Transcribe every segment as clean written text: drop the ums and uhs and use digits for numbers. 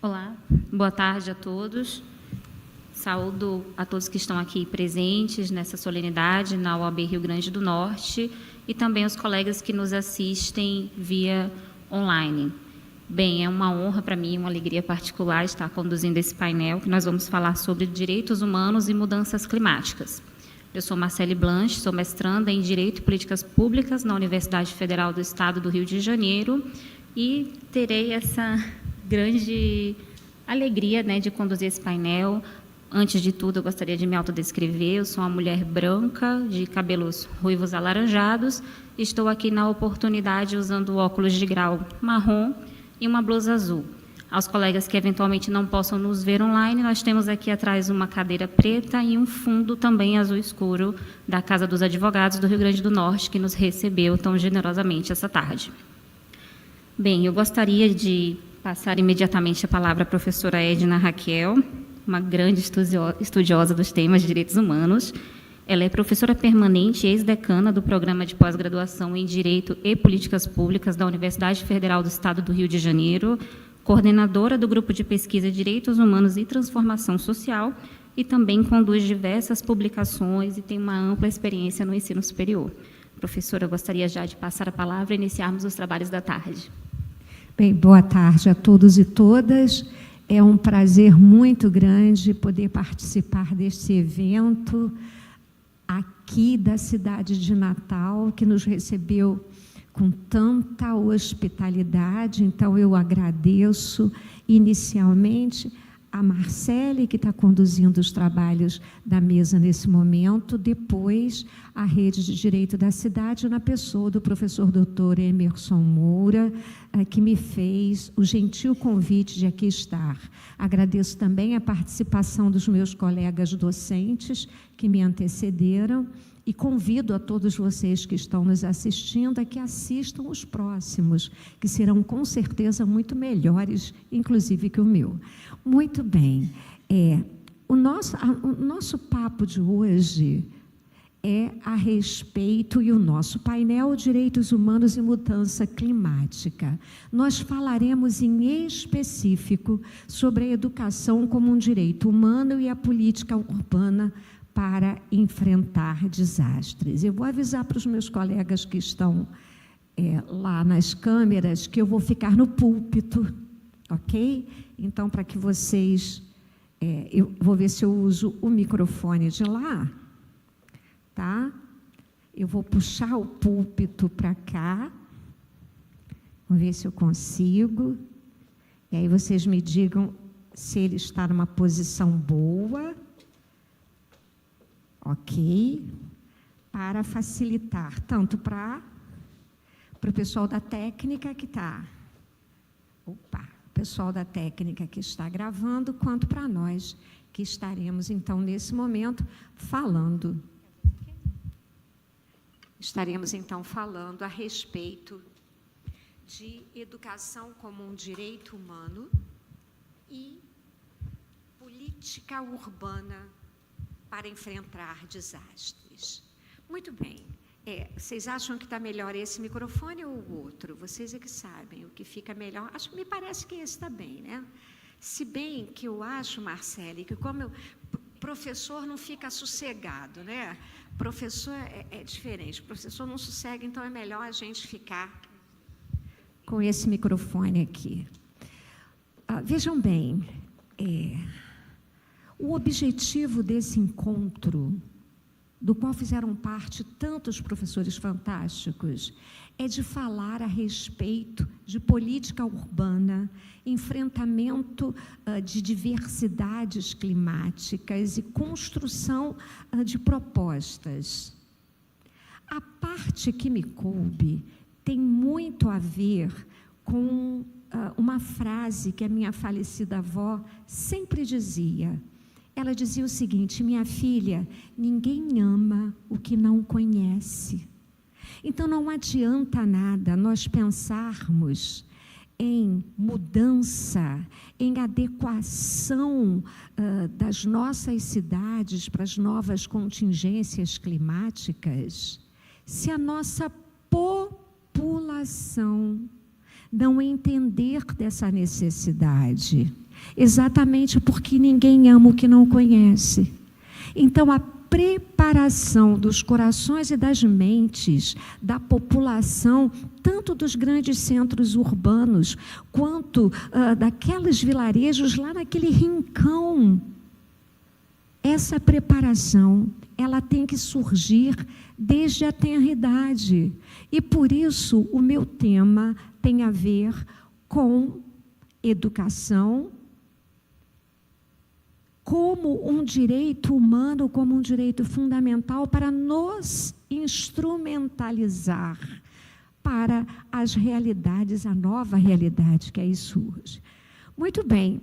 Olá, boa tarde a todos. Saúdo a todos que estão aqui presentes nessa solenidade na UAB Rio Grande do Norte e também os colegas que nos assistem via online. Bem, é uma honra para mim, uma alegria particular estar conduzindo esse painel, que nós vamos falar sobre direitos humanos e mudanças climáticas. Eu sou Marcele Blanche, sou mestranda em Direito e Políticas Públicas na Universidade Federal do Estado do Rio de Janeiro e terei essa grande alegria, de conduzir esse painel. Antes de tudo, eu gostaria de me autodescrever. Eu sou uma mulher branca, de cabelos ruivos alaranjados. Estou aqui na oportunidade usando óculos de grau marrom e uma blusa azul. Aos colegas que eventualmente não possam nos ver online, nós temos aqui atrás uma cadeira preta e um fundo também azul escuro da Casa dos Advogados do Rio Grande do Norte, que nos recebeu tão generosamente essa tarde. Bem, eu gostaria de passar imediatamente a palavra à professora Edna Raquel, uma grande estudiosa dos temas de direitos humanos. Ela é professora permanente e ex-decana do Programa de Pós-Graduação em Direito e Políticas Públicas da Universidade Federal do Estado do Rio de Janeiro, coordenadora do Grupo de Pesquisa Direitos Humanos e Transformação Social e também conduz diversas publicações e tem uma ampla experiência no ensino superior. Professora, eu gostaria já de passar a palavra e iniciarmos os trabalhos da tarde. Bem, boa tarde a todos e todas. É um prazer muito grande poder participar deste evento aqui da cidade de Natal, que nos recebeu com tanta hospitalidade. Então, eu agradeço inicialmente a Marcele, que está conduzindo os trabalhos da mesa nesse momento, depois a Rede de Direito da Cidade, na pessoa do professor doutor Emerson Moura, que me fez o gentil convite de aqui estar. Agradeço também a participação dos meus colegas docentes que me antecederam e convido a todos vocês que estão nos assistindo a que assistam os próximos, que serão com certeza muito melhores, inclusive que o meu. Muito bem. O nosso papo de hoje é a respeito, e o nosso painel Direitos Humanos e Mudança Climática. Nós falaremos em específico sobre a educação como um direito humano e a política urbana para enfrentar desastres. Eu vou avisar para os meus colegas que estão lá nas câmeras que eu vou ficar no púlpito, ok? Então, para que vocês... eu vou ver se eu uso o microfone de lá, tá? Eu vou puxar o púlpito para cá. Vamos ver se eu consigo. E aí vocês me digam se ele está numa posição boa. Ok? Para facilitar, tanto para o pessoal da técnica que está... Opa! O pessoal da técnica que está gravando, quanto para nós que estaremos, então, nesse momento, falando. Estaremos, então, falando a respeito de educação como um direito humano e política urbana para enfrentar desastres. Muito bem. Vocês acham que está melhor esse microfone ou o outro? Vocês é que sabem o que fica melhor. Me parece que esse está bem, né? Se bem que eu acho, Marcele, que como professor não fica sossegado, né? Professor é diferente. Professor não sossega, então é melhor a gente ficar com esse microfone aqui. Vejam bem, o objetivo desse encontro, do qual fizeram parte tantos professores fantásticos, é de falar a respeito de política urbana, enfrentamento de diversidades climáticas e construção de propostas. A parte que me coube tem muito a ver com uma frase que a minha falecida avó sempre dizia. Ela dizia o seguinte: minha filha, ninguém ama o que não conhece. Então, não adianta nada nós pensarmos em mudança, em adequação das nossas cidades para as novas contingências climáticas, se a nossa população não entender dessa necessidade. exatamente porque ninguém ama o que não conhece. Então, a preparação dos corações e das mentes da população, tanto dos grandes centros urbanos, quanto daqueles vilarejos lá naquele rincão, essa preparação, ela tem que surgir desde a tenridade. E por isso o meu tema tem a ver com educação como um direito humano, como um direito fundamental para nos instrumentalizar para as realidades, a nova realidade que aí surge. Muito bem.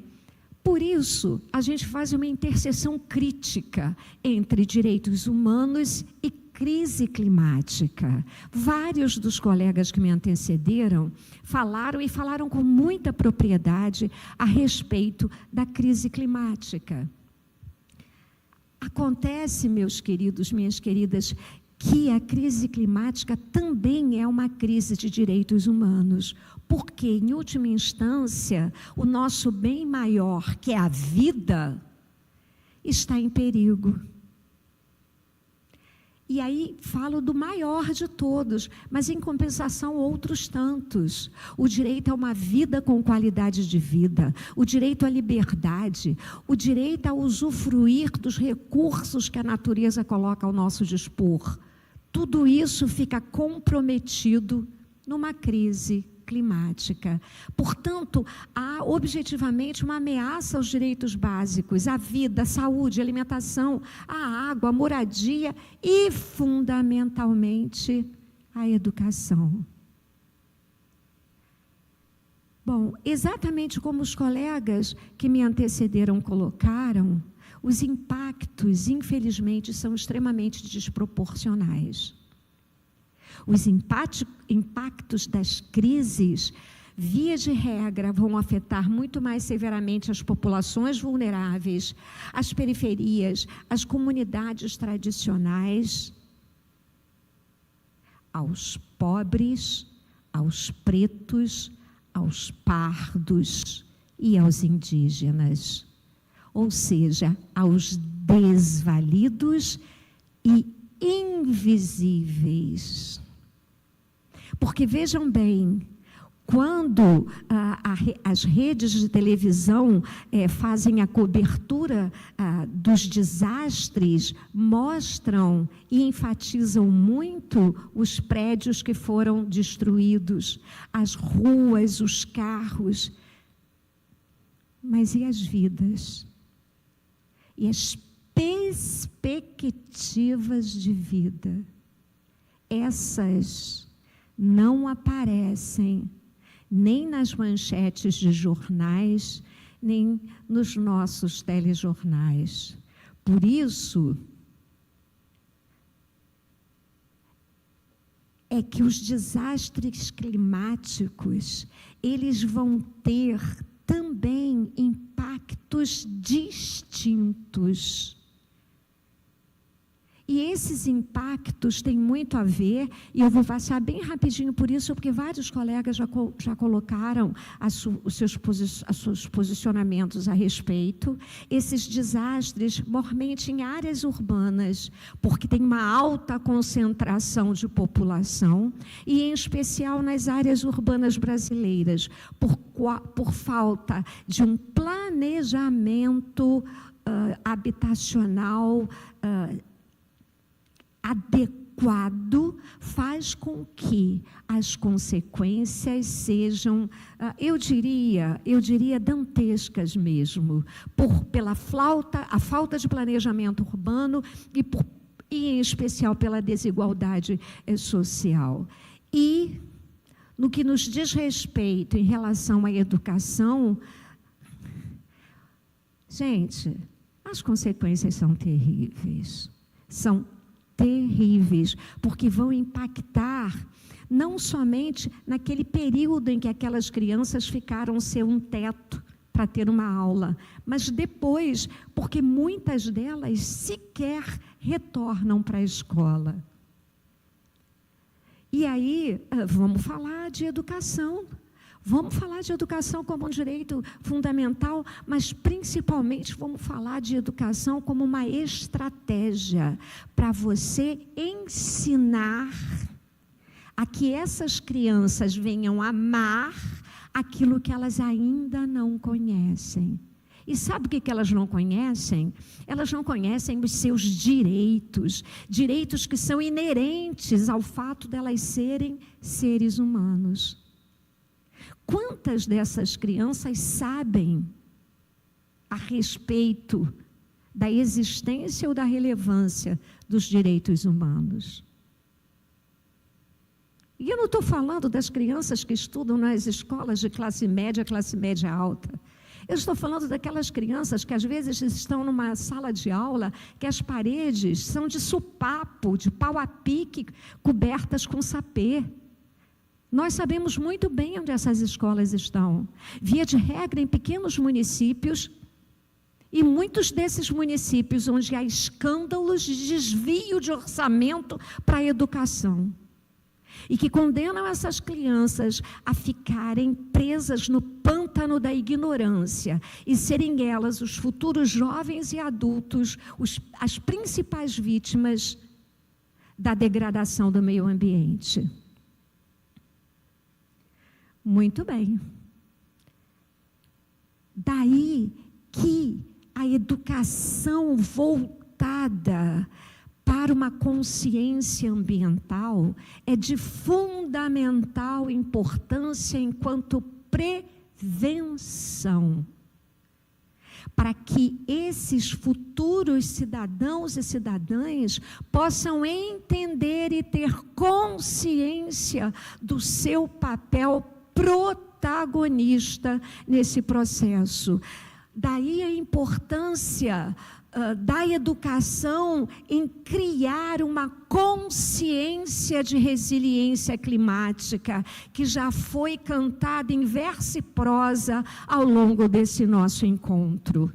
Por isso, a gente faz uma interseção crítica entre direitos humanos e crise climática. Vários dos colegas que me antecederam falaram com muita propriedade a respeito da crise climática. Acontece, meus queridos, minhas queridas, que a crise climática também é uma crise de direitos humanos, porque, em última instância, o nosso bem maior, que é a vida, está em perigo. E aí falo do maior de todos, mas em compensação outros tantos. O direito a uma vida com qualidade de vida, o direito à liberdade, o direito a usufruir dos recursos que a natureza coloca ao nosso dispor. Tudo isso fica comprometido numa crise climática. Portanto, há objetivamente uma ameaça aos direitos básicos, à vida, à saúde, à alimentação, à água, à moradia e, fundamentalmente, à educação. Bom, exatamente como os colegas que me antecederam colocaram, os impactos, infelizmente, são extremamente desproporcionais. Os impactos das crises, via de regra, vão afetar muito mais severamente as populações vulneráveis, as periferias, as comunidades tradicionais, aos pobres, aos pretos, aos pardos e aos indígenas. Ou seja, aos desvalidos e invisíveis. Porque, vejam bem, quando as redes de televisão fazem a cobertura dos desastres, mostram e enfatizam muito os prédios que foram destruídos, as ruas, os carros. Mas e as vidas? E as perspectivas de vida? Essas não aparecem nem nas manchetes de jornais, nem nos nossos telejornais. Por isso, é que os desastres climáticos, eles vão ter também impactos distintos. E esses impactos têm muito a ver, e eu vou passar bem rapidinho por isso, porque vários colegas já colocaram os seus posicionamentos a respeito. Esses desastres, mormente em áreas urbanas, porque tem uma alta concentração de população, e em especial nas áreas urbanas brasileiras, por falta de um planejamento habitacional adequado, faz com que as consequências sejam, eu diria dantescas mesmo, pela a falta de planejamento urbano e em especial pela desigualdade social. E, no que nos diz respeito em relação à educação, gente, as consequências são terríveis. São terríveis, porque vão impactar não somente naquele período em que aquelas crianças ficaram sem um teto para ter uma aula, mas depois, porque muitas delas sequer retornam para a escola. E aí, vamos falar de educação, Vamos falar de educação como um direito fundamental, mas principalmente vamos falar de educação como uma estratégia para você ensinar a que essas crianças venham amar aquilo que elas ainda não conhecem. E sabe o que elas não conhecem? Elas não conhecem os seus direitos, direitos que são inerentes ao fato delas serem seres humanos. Quantas dessas crianças sabem a respeito da existência ou da relevância dos direitos humanos? E eu não estou falando das crianças que estudam nas escolas de classe média alta. Eu estou falando daquelas crianças que às vezes estão numa sala de aula que as paredes são de supapo, de pau a pique, cobertas com sapê. Nós sabemos muito bem onde essas escolas estão. Via de regra, em pequenos municípios, e muitos desses municípios onde há escândalos de desvio de orçamento para a educação. E que condenam essas crianças a ficarem presas no pântano da ignorância e serem elas, os futuros jovens e adultos, as principais vítimas da degradação do meio ambiente. Muito bem. Daí que a educação voltada para uma consciência ambiental é de fundamental importância enquanto prevenção, para que esses futuros cidadãos e cidadãs possam entender e ter consciência do seu papel protagonista nesse processo. Daí a importância da educação em criar uma consciência de resiliência climática, que já foi cantada em verso e prosa ao longo desse nosso encontro.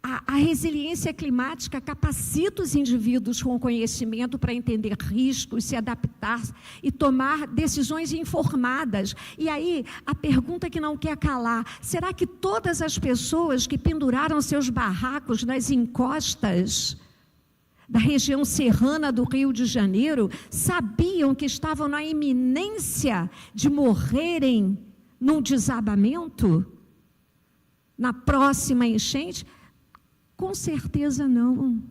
A resiliência climática capacita os indivíduos com conhecimento para entender riscos, se adaptar e tomar decisões informadas. E aí, a pergunta que não quer calar: será que todas as pessoas que penduraram seus barracos nas encostas da região serrana do Rio de Janeiro sabiam que estavam na iminência de morrerem num desabamento? Na próxima enchente? Com certeza não.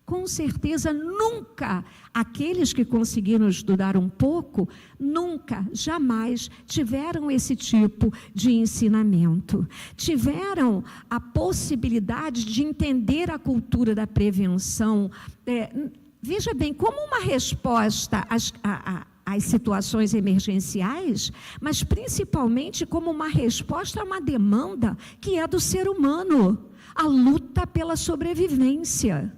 Com certeza nunca, aqueles que conseguiram estudar um pouco, nunca, jamais tiveram esse tipo de ensinamento. Tiveram a possibilidade de entender a cultura da prevenção. Veja bem, como uma resposta às situações emergenciais, mas principalmente como uma resposta a uma demanda que é do ser humano, a luta pela sobrevivência.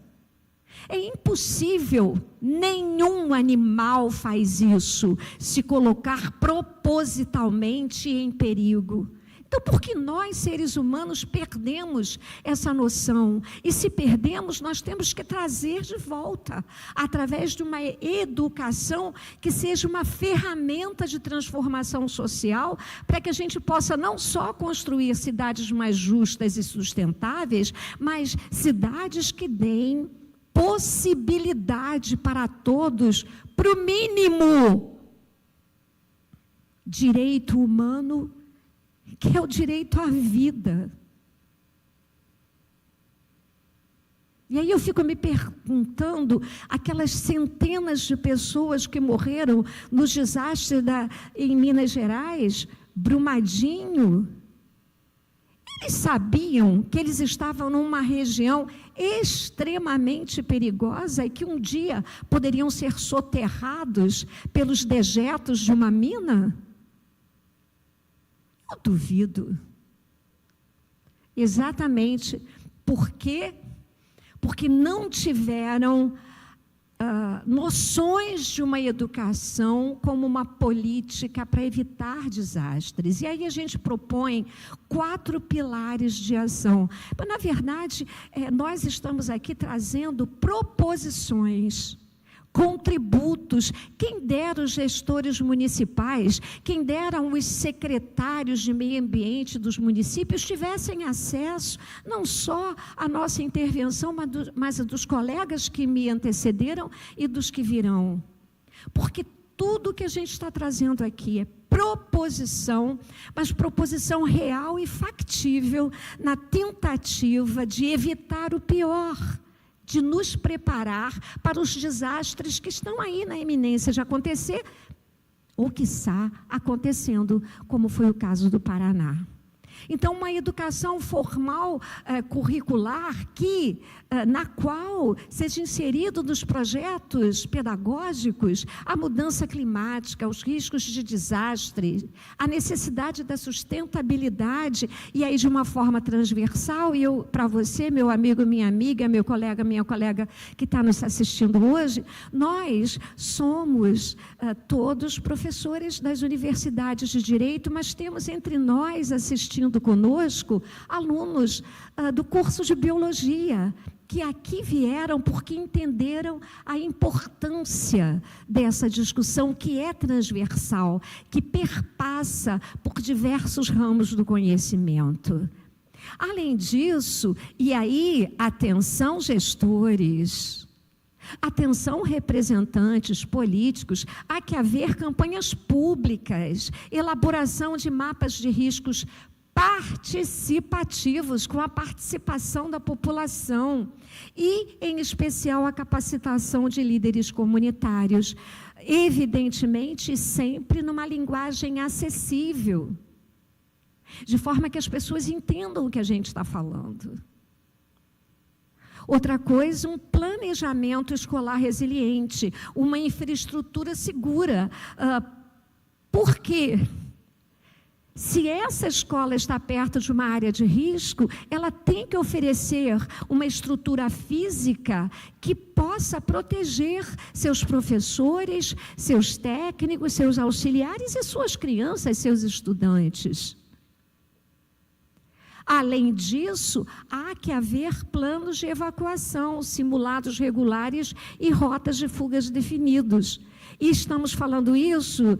É impossível, nenhum animal faz isso, se colocar propositalmente em perigo. Então, por que nós, seres humanos, perdemos essa noção? E se perdemos, nós temos que trazer de volta, através de uma educação que seja uma ferramenta de transformação social, para que a gente possa não só construir cidades mais justas e sustentáveis, mas cidades que deem possibilidade para todos, para o mínimo direito humano, que é o direito à vida. E aí eu fico me perguntando, aquelas centenas de pessoas que morreram nos desastres em Minas Gerais, Brumadinho, eles sabiam que eles estavam numa região extremamente perigosa e que um dia poderiam ser soterrados pelos dejetos de uma mina? Eu duvido. Exatamente porque não tiveram noções de uma educação como uma política para evitar desastres. E aí a gente propõe 4 pilares de ação. Mas, na verdade, nós estamos aqui trazendo proposições contributos. Quem dera os gestores municipais, quem dera os secretários de meio ambiente dos municípios tivessem acesso não só à nossa intervenção, mas a dos colegas que me antecederam e dos que virão. Porque tudo que a gente está trazendo aqui é proposição, mas proposição real e factível na tentativa de evitar o pior, de nos preparar para os desastres que estão aí na iminência de acontecer, ou quiçá acontecendo, como foi o caso do Paraná. Então, uma educação formal, curricular, na qual seja inserido nos projetos pedagógicos a mudança climática, os riscos de desastre, a necessidade da sustentabilidade, e aí de uma forma transversal. E eu, para você, meu amigo, minha amiga, meu colega, minha colega que está nos assistindo hoje, nós somos todos professores das universidades de Direito, mas temos entre nós assistindo conosco alunos do curso de Biologia, que aqui vieram porque entenderam a importância dessa discussão, que é transversal, que perpassa por diversos ramos do conhecimento. Além disso, e aí, atenção gestores, atenção representantes políticos, há que haver campanhas públicas, elaboração de mapas de riscos participativos, com a participação da população e, em especial, a capacitação de líderes comunitários, evidentemente, sempre numa linguagem acessível, de forma que as pessoas entendam o que a gente está falando. Outra coisa, um planejamento escolar resiliente, uma infraestrutura segura. Por quê? Se essa escola está perto de uma área de risco, ela tem que oferecer uma estrutura física que possa proteger seus professores, seus técnicos, seus auxiliares e suas crianças, seus estudantes. Além disso, há que haver planos de evacuação, simulados regulares e rotas de fugas definidos. E estamos falando isso,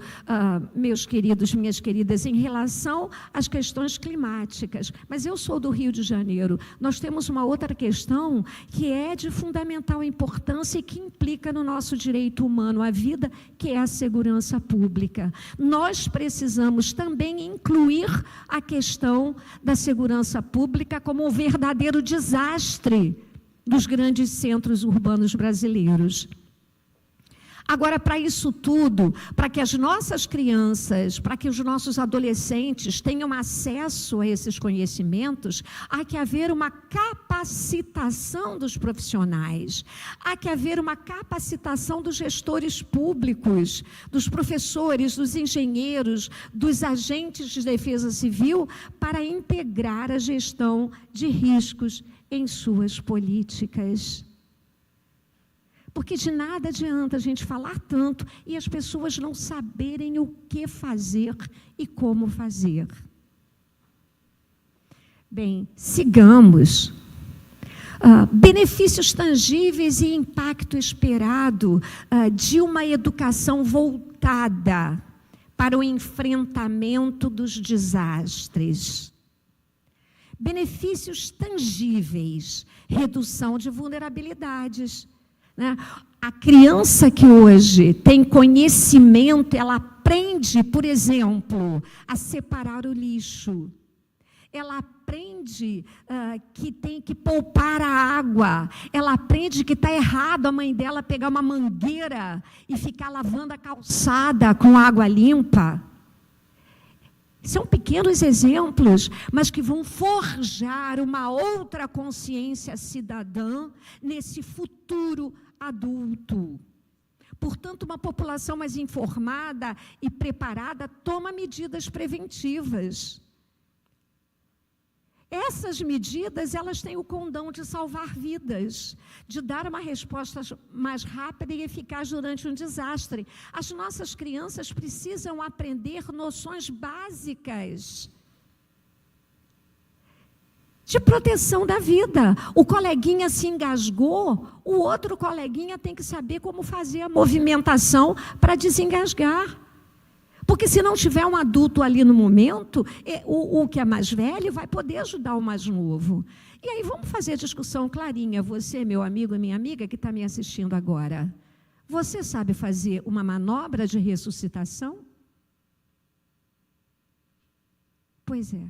meus queridos, minhas queridas, em relação às questões climáticas. Mas eu sou do Rio de Janeiro. Nós temos uma outra questão que é de fundamental importância e que implica no nosso direito humano à vida, que é a segurança pública. Nós precisamos também incluir a questão da segurança pública como um verdadeiro desastre dos grandes centros urbanos brasileiros. Agora, para isso tudo, para que as nossas crianças, para que os nossos adolescentes tenham acesso a esses conhecimentos, há que haver uma capacitação dos profissionais, há que haver uma capacitação dos gestores públicos, dos professores, dos engenheiros, dos agentes de defesa civil, para integrar a gestão de riscos em suas políticas. Porque de nada adianta a gente falar tanto e as pessoas não saberem o que fazer e como fazer. Bem, sigamos. Benefícios tangíveis e impacto esperado de uma educação voltada para o enfrentamento dos desastres. Benefícios tangíveis, redução de vulnerabilidades. A criança que hoje tem conhecimento, ela aprende, por exemplo, a separar o lixo. Ela aprende que tem que poupar a água. Ela aprende que está errado a mãe dela pegar uma mangueira e ficar lavando a calçada com água limpa. São pequenos exemplos, mas que vão forjar uma outra consciência cidadã nesse futuro adulto. Portanto, uma população mais informada e preparada toma medidas preventivas. Essas medidas, elas têm o condão de salvar vidas, de dar uma resposta mais rápida e eficaz durante um desastre. As nossas crianças precisam aprender noções básicas de proteção da vida. O coleguinha se engasgou, o outro coleguinha tem que saber como fazer a movimentação para desengasgar. Porque se não tiver um adulto ali no momento, o que é mais velho vai poder ajudar o mais novo. E aí vamos fazer a discussão clarinha. Você, meu amigo e minha amiga que está me assistindo agora, você sabe fazer uma manobra de ressuscitação? Pois é.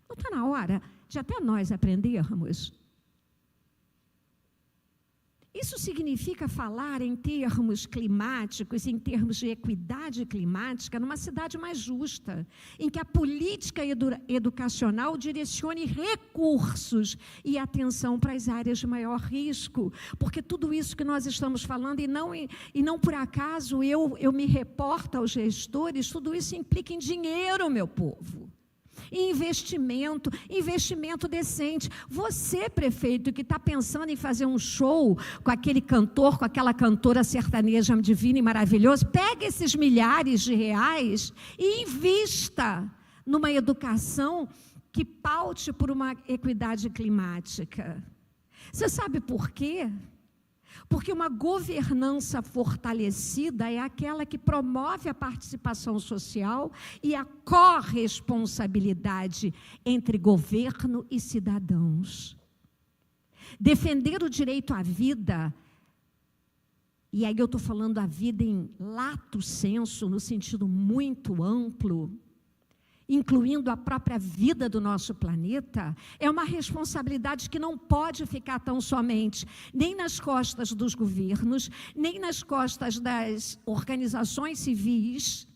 Não está na hora de até nós aprendermos? Isso significa falar em termos climáticos, em termos de equidade climática, numa cidade mais justa, em que a política educacional direcione recursos e atenção para as áreas de maior risco. Porque tudo isso que nós estamos falando, e não por acaso eu me reporto aos gestores, tudo isso implica em dinheiro, meu povo. Investimento decente. Você, prefeito, que está pensando em fazer um show com aquele cantor, com aquela cantora sertaneja divina e maravilhosa, pega esses milhares de reais e invista numa educação que paute por uma equidade climática. Você sabe por quê? Porque uma governança fortalecida é aquela que promove a participação social e a corresponsabilidade entre governo e cidadãos. Defender o direito à vida, e aí eu estou falando a vida em lato sensu, no sentido muito amplo, incluindo a própria vida do nosso planeta, é uma responsabilidade que não pode ficar tão somente nem nas costas dos governos, nem nas costas das organizações civis,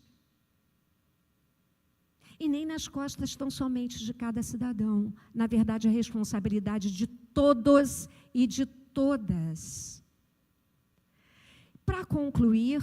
e nem nas costas tão somente de cada cidadão. Na verdade, a responsabilidade de todos e de todas. Para concluir,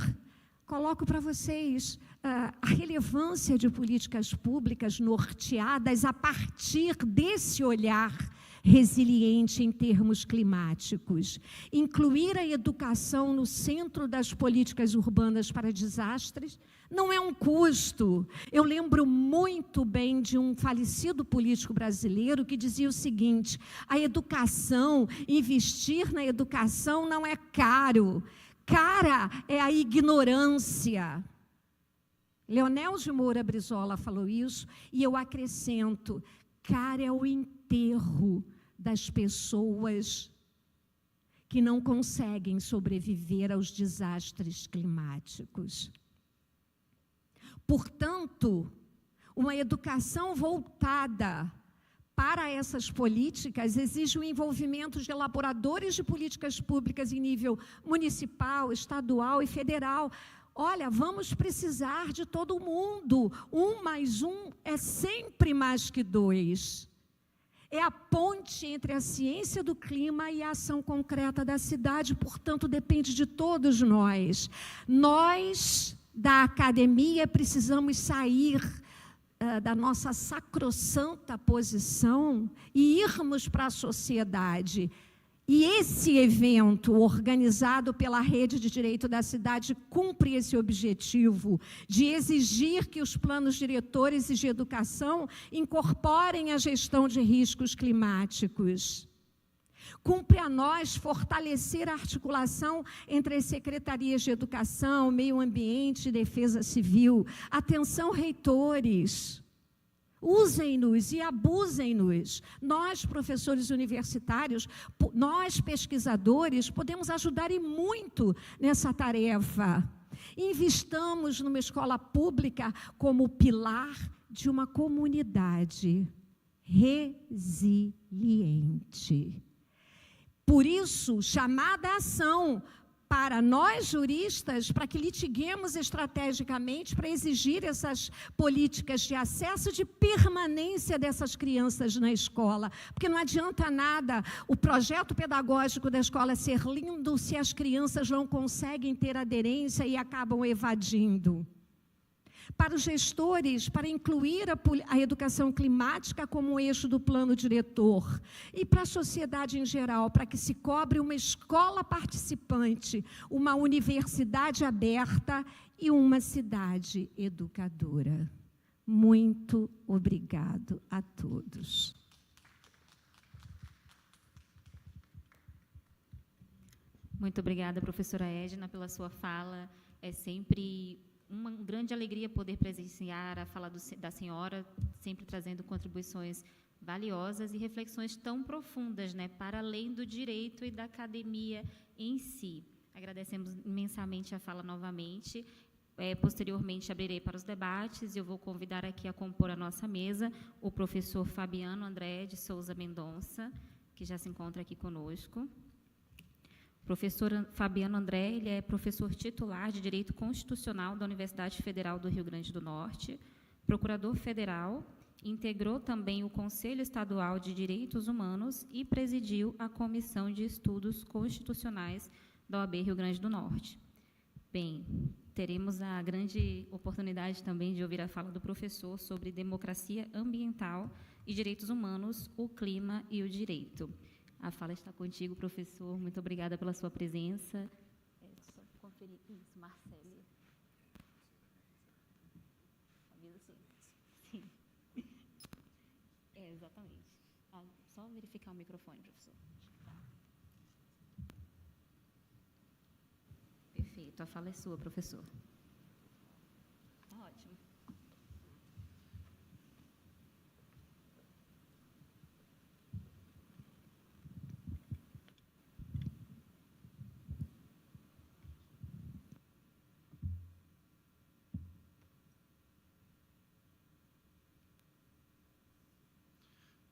coloco para vocês a relevância de políticas públicas norteadas a partir desse olhar resiliente em termos climáticos. Incluir a educação no centro das políticas urbanas para desastres não é um custo. Eu lembro muito bem de um falecido político brasileiro que dizia o seguinte: a educação, investir na educação não é caro. Cara é a ignorância. Leonel de Moura Brizola falou isso, e eu acrescento: cara é o enterro das pessoas que não conseguem sobreviver aos desastres climáticos. Portanto, uma educação voltada para essas políticas exige o envolvimento de elaboradores de políticas públicas em nível municipal, estadual e federal. Olha, vamos precisar de todo mundo. 1 mais 1 é sempre mais que 2. É a ponte entre a ciência do clima e a ação concreta da cidade, portanto, depende de todos nós. Nós, da academia, precisamos sair da nossa sacrossanta posição e irmos para a sociedade. E esse evento, organizado pela Rede de Direito da Cidade, cumpre esse objetivo de exigir que os planos diretores de educação incorporem a gestão de riscos climáticos. Cumpre a nós fortalecer a articulação entre as secretarias de educação, meio ambiente e defesa civil. Atenção, reitores. Usem-nos e abusem-nos. Nós, professores universitários, nós, pesquisadores, podemos ajudar e muito nessa tarefa. Investamos numa escola pública como pilar de uma comunidade resiliente. Por isso, chamada a ação para nós, juristas, para que litiguemos estrategicamente para exigir essas políticas de acesso, de permanência dessas crianças na escola. Porque não adianta nada o projeto pedagógico da escola ser lindo se as crianças não conseguem ter aderência e acabam evadindo. Para os gestores, para incluir a educação climática como eixo do plano diretor. E para a sociedade em geral, para que se cobre uma escola participante, uma universidade aberta e uma cidade educadora. Muito obrigado a todos. Muito obrigada, professora Edna, pela sua fala. É sempre uma grande alegria poder presenciar a fala da senhora, sempre trazendo contribuições valiosas e reflexões tão profundas, né, para além do direito e da academia em si. Agradecemos imensamente a fala novamente. Posteriormente, abrirei para os debates e eu vou convidar aqui a compor a nossa mesa o professor Fabiano André de Souza Mendonça, que já se encontra aqui conosco. O professor Fabiano André, ele é professor titular de Direito Constitucional da Universidade Federal do Rio Grande do Norte, procurador federal, integrou também o Conselho Estadual de Direitos Humanos e presidiu a Comissão de Estudos Constitucionais da OAB Rio Grande do Norte. Bem, teremos a grande oportunidade também de ouvir a fala do professor sobre democracia ambiental e direitos humanos, o clima e o direito. A fala está contigo, professor. Muito obrigada pela sua presença. Só conferir isso, Marcele. Avisa sim. Exatamente. Só verificar o microfone, professor. Perfeito. A fala é sua, professor. Ótimo.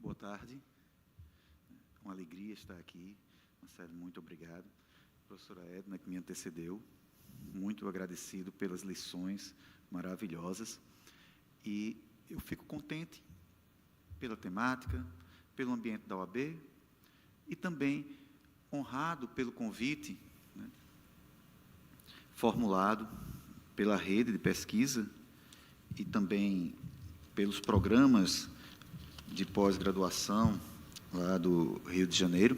Boa tarde. Uma alegria estar aqui. Marcelo, muito obrigado. Professora Edna, que me antecedeu, muito agradecido pelas lições maravilhosas. E eu fico contente pela temática, pelo ambiente da OAB e também honrado pelo convite, né, formulado pela rede de pesquisa e também pelos programas de pós-graduação lá do Rio de Janeiro.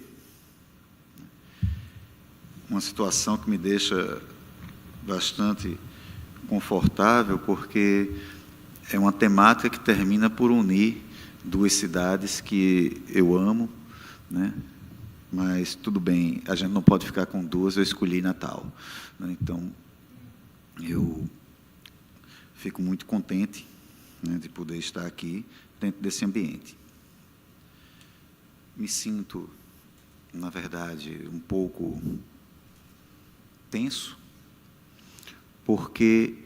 Uma situação que me deixa bastante confortável, porque é uma temática que termina por unir duas cidades que eu amo, né? Mas tudo bem, a gente não pode ficar com duas, eu escolhi Natal, né? Então, eu fico muito contente, né, de poder estar aqui dentro desse ambiente. Me sinto, na verdade, um pouco tenso, porque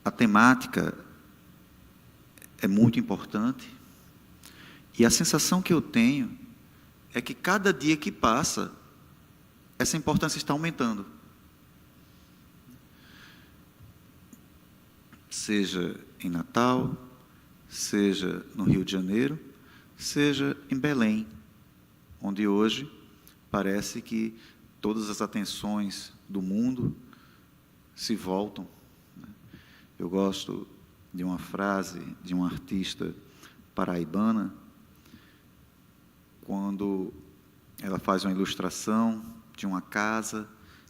a temática é muito importante e a sensação que eu tenho é que cada dia que passa, essa importância está aumentando. Seja em Natal, seja no Rio de Janeiro, seja em Belém, onde hoje parece que todas as atenções do mundo se voltam. Eu gosto de uma frase de uma artista paraibana, quando ela faz uma ilustração de uma casa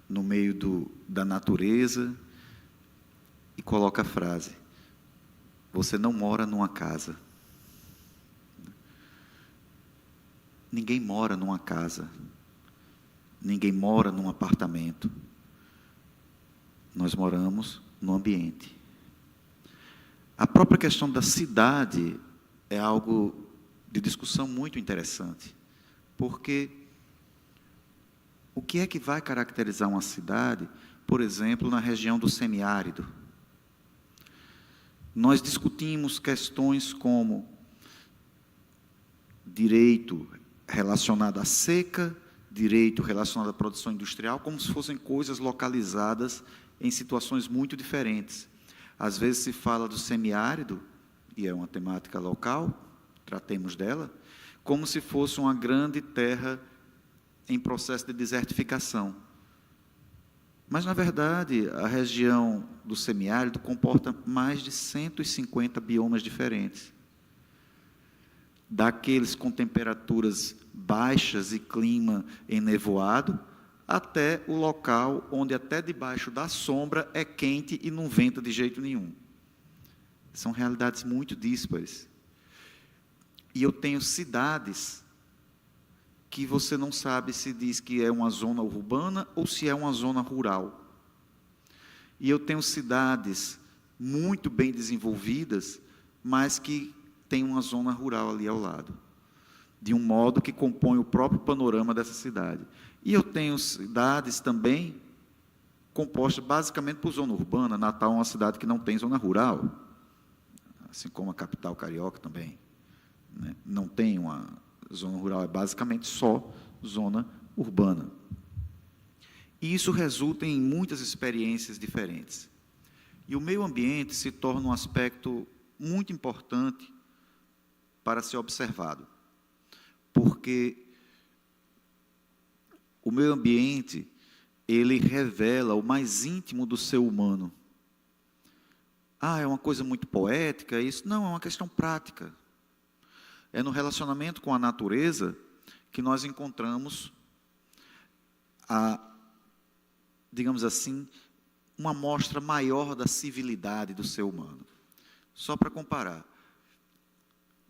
no meio da natureza e coloca a frase: você não mora numa casa. Ninguém mora numa casa. Ninguém mora num apartamento. Nós moramos no ambiente. A própria questão da cidade é algo de discussão muito interessante, porque o que é que vai caracterizar uma cidade, por exemplo, na região do semiárido? Nós discutimos questões como direito relacionado à seca, direito relacionado à produção industrial, como se fossem coisas localizadas em situações muito diferentes. Às vezes se fala do semiárido, e é uma temática local, tratemos dela, como se fosse uma grande terra em processo de desertificação. Mas, na verdade, a região do semiárido comporta mais de 150 biomas diferentes. Daqueles com temperaturas baixas e clima enevoado, até o local onde até debaixo da sombra é quente e não venta de jeito nenhum. São realidades muito díspares. E eu tenho cidades que você não sabe se diz que é uma zona urbana ou se é uma zona rural. E eu tenho cidades muito bem desenvolvidas, mas que tem uma zona rural ali ao lado, de um modo que compõe o próprio panorama dessa cidade. E eu tenho cidades também compostas basicamente por zona urbana. Natal é uma cidade que não tem zona rural, assim como a capital carioca também, né? Não tem uma zona rural, é basicamente só zona urbana. E isso resulta em muitas experiências diferentes. E o meio ambiente se torna um aspecto muito importante para ser observado, porque o meio ambiente, ele revela o mais íntimo do ser humano. É uma coisa muito poética isso? Não, é uma questão prática. É no relacionamento com a natureza que nós encontramos digamos assim, uma amostra maior da civilidade do ser humano. Só para comparar,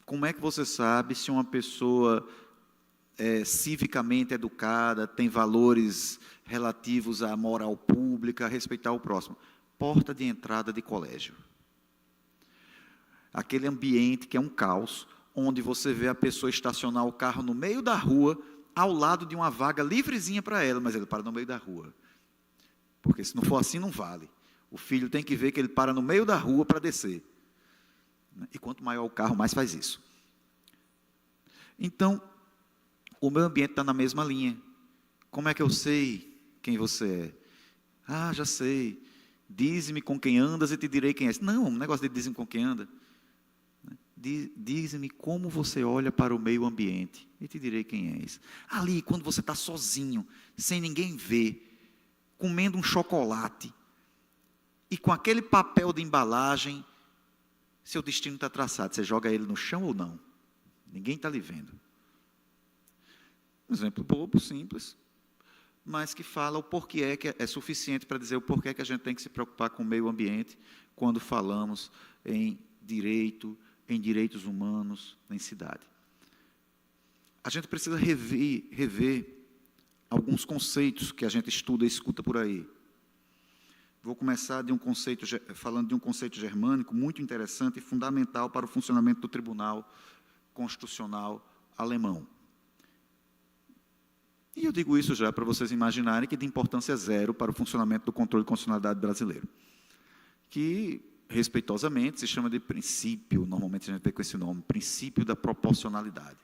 como é que você sabe se uma pessoa é civicamente educada, tem valores relativos à moral pública, a respeitar o próximo? Porta de entrada de colégio. Aquele ambiente que é um caos, onde você vê a pessoa estacionar o carro no meio da rua, ao lado de uma vaga livrezinha para ela, mas ele para no meio da rua. Porque se não for assim, não vale. O filho tem que ver que ele para no meio da rua para descer. E quanto maior o carro, mais faz isso. Então, o meio ambiente está na mesma linha. Como é que eu sei quem você é? Já sei. Dize-me com quem andas e te direi quem és. Não, um negócio de dize-me com quem anda. Dize-me como você olha para o meio ambiente e te direi quem és. Ali, quando você está sozinho, sem ninguém ver, comendo um chocolate, e com aquele papel de embalagem, seu destino está traçado. Você joga ele no chão ou não? Ninguém está lhe vendo. Um exemplo bobo, simples, mas que fala o porquê que é suficiente para dizer o porquê que a gente tem que se preocupar com o meio ambiente quando falamos em direitos humanos, em cidade. A gente precisa rever alguns conceitos que a gente estuda e escuta por aí. Vou começar falando de um conceito germânico muito interessante e fundamental para o funcionamento do Tribunal Constitucional alemão. E eu digo isso já para vocês imaginarem que de importância zero para o funcionamento do controle de constitucionalidade brasileiro, que, respeitosamente, se chama de princípio, normalmente a gente vê com esse nome, princípio da proporcionalidade.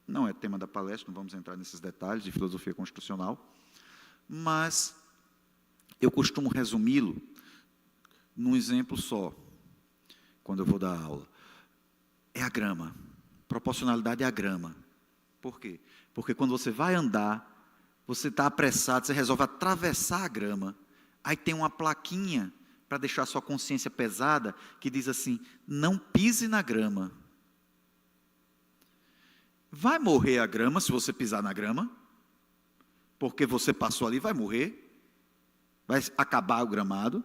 Não é tema da palestra, não vamos entrar nesses detalhes de filosofia constitucional, mas eu costumo resumi-lo num exemplo só, quando eu vou dar aula. É a grama. Proporcionalidade é a grama. Por quê? Porque quando você vai andar, você está apressado, você resolve atravessar a grama, aí tem uma plaquinha para deixar sua consciência pesada, que diz assim, não pise na grama. Vai morrer a grama se você pisar na grama? Porque você passou ali, vai morrer? Vai acabar o gramado?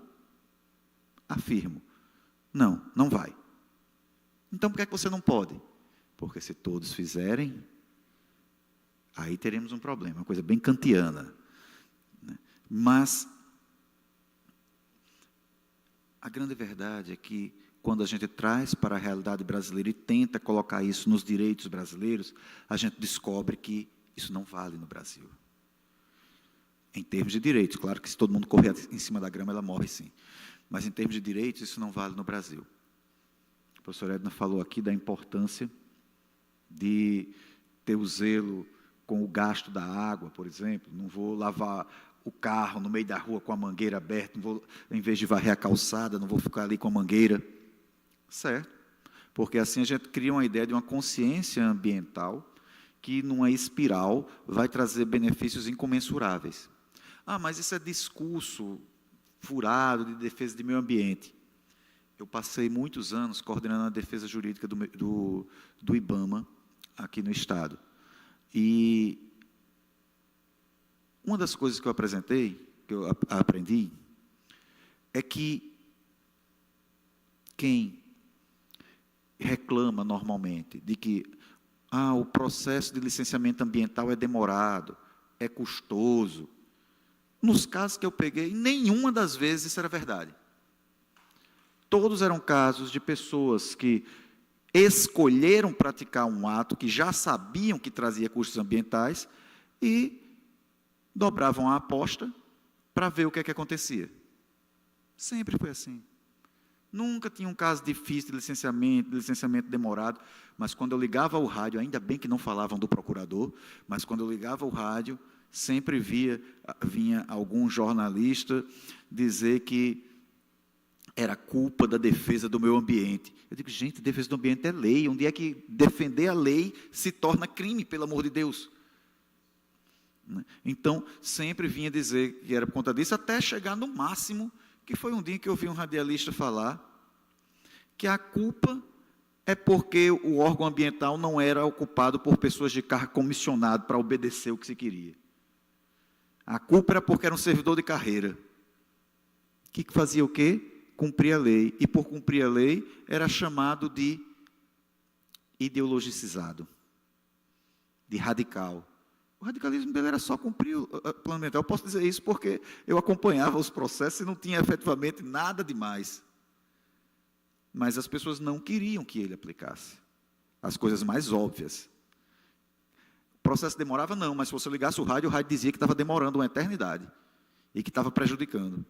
Afirmo. Não, não vai. Então, por que é que você não pode? Porque se todos fizerem, aí teremos um problema, uma coisa bem kantiana. Mas a grande verdade é que, quando a gente traz para a realidade brasileira e tenta colocar isso nos direitos brasileiros, a gente descobre que isso não vale no Brasil. Em termos de direitos, claro que se todo mundo correr em cima da grama, ela morre sim. Mas em termos de direitos, isso não vale no Brasil. O professor Edna falou aqui da importância de ter o zelo com o gasto da água, por exemplo. Não vou lavar o carro no meio da rua com a mangueira aberta, em vez de varrer a calçada, não vou ficar ali com a mangueira. Certo? Porque assim a gente cria uma ideia de uma consciência ambiental que, numa espiral, vai trazer benefícios incomensuráveis. Mas isso é discurso furado de defesa de meio ambiente. Eu passei muitos anos coordenando a defesa jurídica do IBAMA, aqui no Estado. E uma das coisas que eu aprendi, é que quem reclama normalmente de que o processo de licenciamento ambiental é demorado, é custoso. Nos casos que eu peguei, nenhuma das vezes isso era verdade. Todos eram casos de pessoas que escolheram praticar um ato que já sabiam que trazia custos ambientais e dobravam a aposta para ver o que é que acontecia. Sempre foi assim. Nunca tinha um caso difícil de licenciamento demorado, mas quando eu ligava o rádio, ainda bem que não falavam do procurador, mas quando eu ligava o rádio, sempre vinha algum jornalista dizer que era culpa da defesa do meio ambiente. Eu digo, gente, defesa do ambiente é lei. Um dia é que defender a lei se torna crime, pelo amor de Deus. Então, sempre vinha dizer que era por conta disso, até chegar no máximo, que foi um dia que eu ouvi um radialista falar que a culpa é porque o órgão ambiental não era ocupado por pessoas de cargo comissionado para obedecer o que se queria. A culpa era porque era um servidor de carreira. Que fazia o quê? Cumprir a lei, e por cumprir a lei, era chamado de ideologicizado, de radical. O radicalismo dele era só cumprir o plano ambiental. Eu posso dizer isso porque eu acompanhava os processos e não tinha efetivamente nada demais. Mas as pessoas não queriam que ele aplicasse as coisas mais óbvias. O processo demorava? Não, mas se você ligasse o rádio dizia que estava demorando uma eternidade e que estava prejudicando.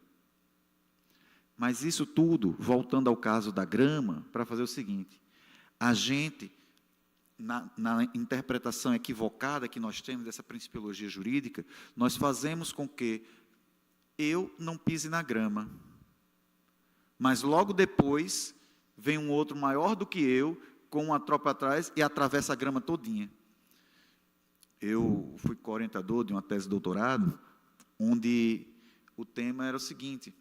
Mas isso tudo, voltando ao caso da grama, para fazer o seguinte, a gente, na interpretação equivocada que nós temos dessa principiologia jurídica, nós fazemos com que eu não pise na grama, mas logo depois vem um outro maior do que eu, com uma tropa atrás e atravessa a grama todinha. Eu fui co-orientador de uma tese de doutorado, onde o tema era o seguinte: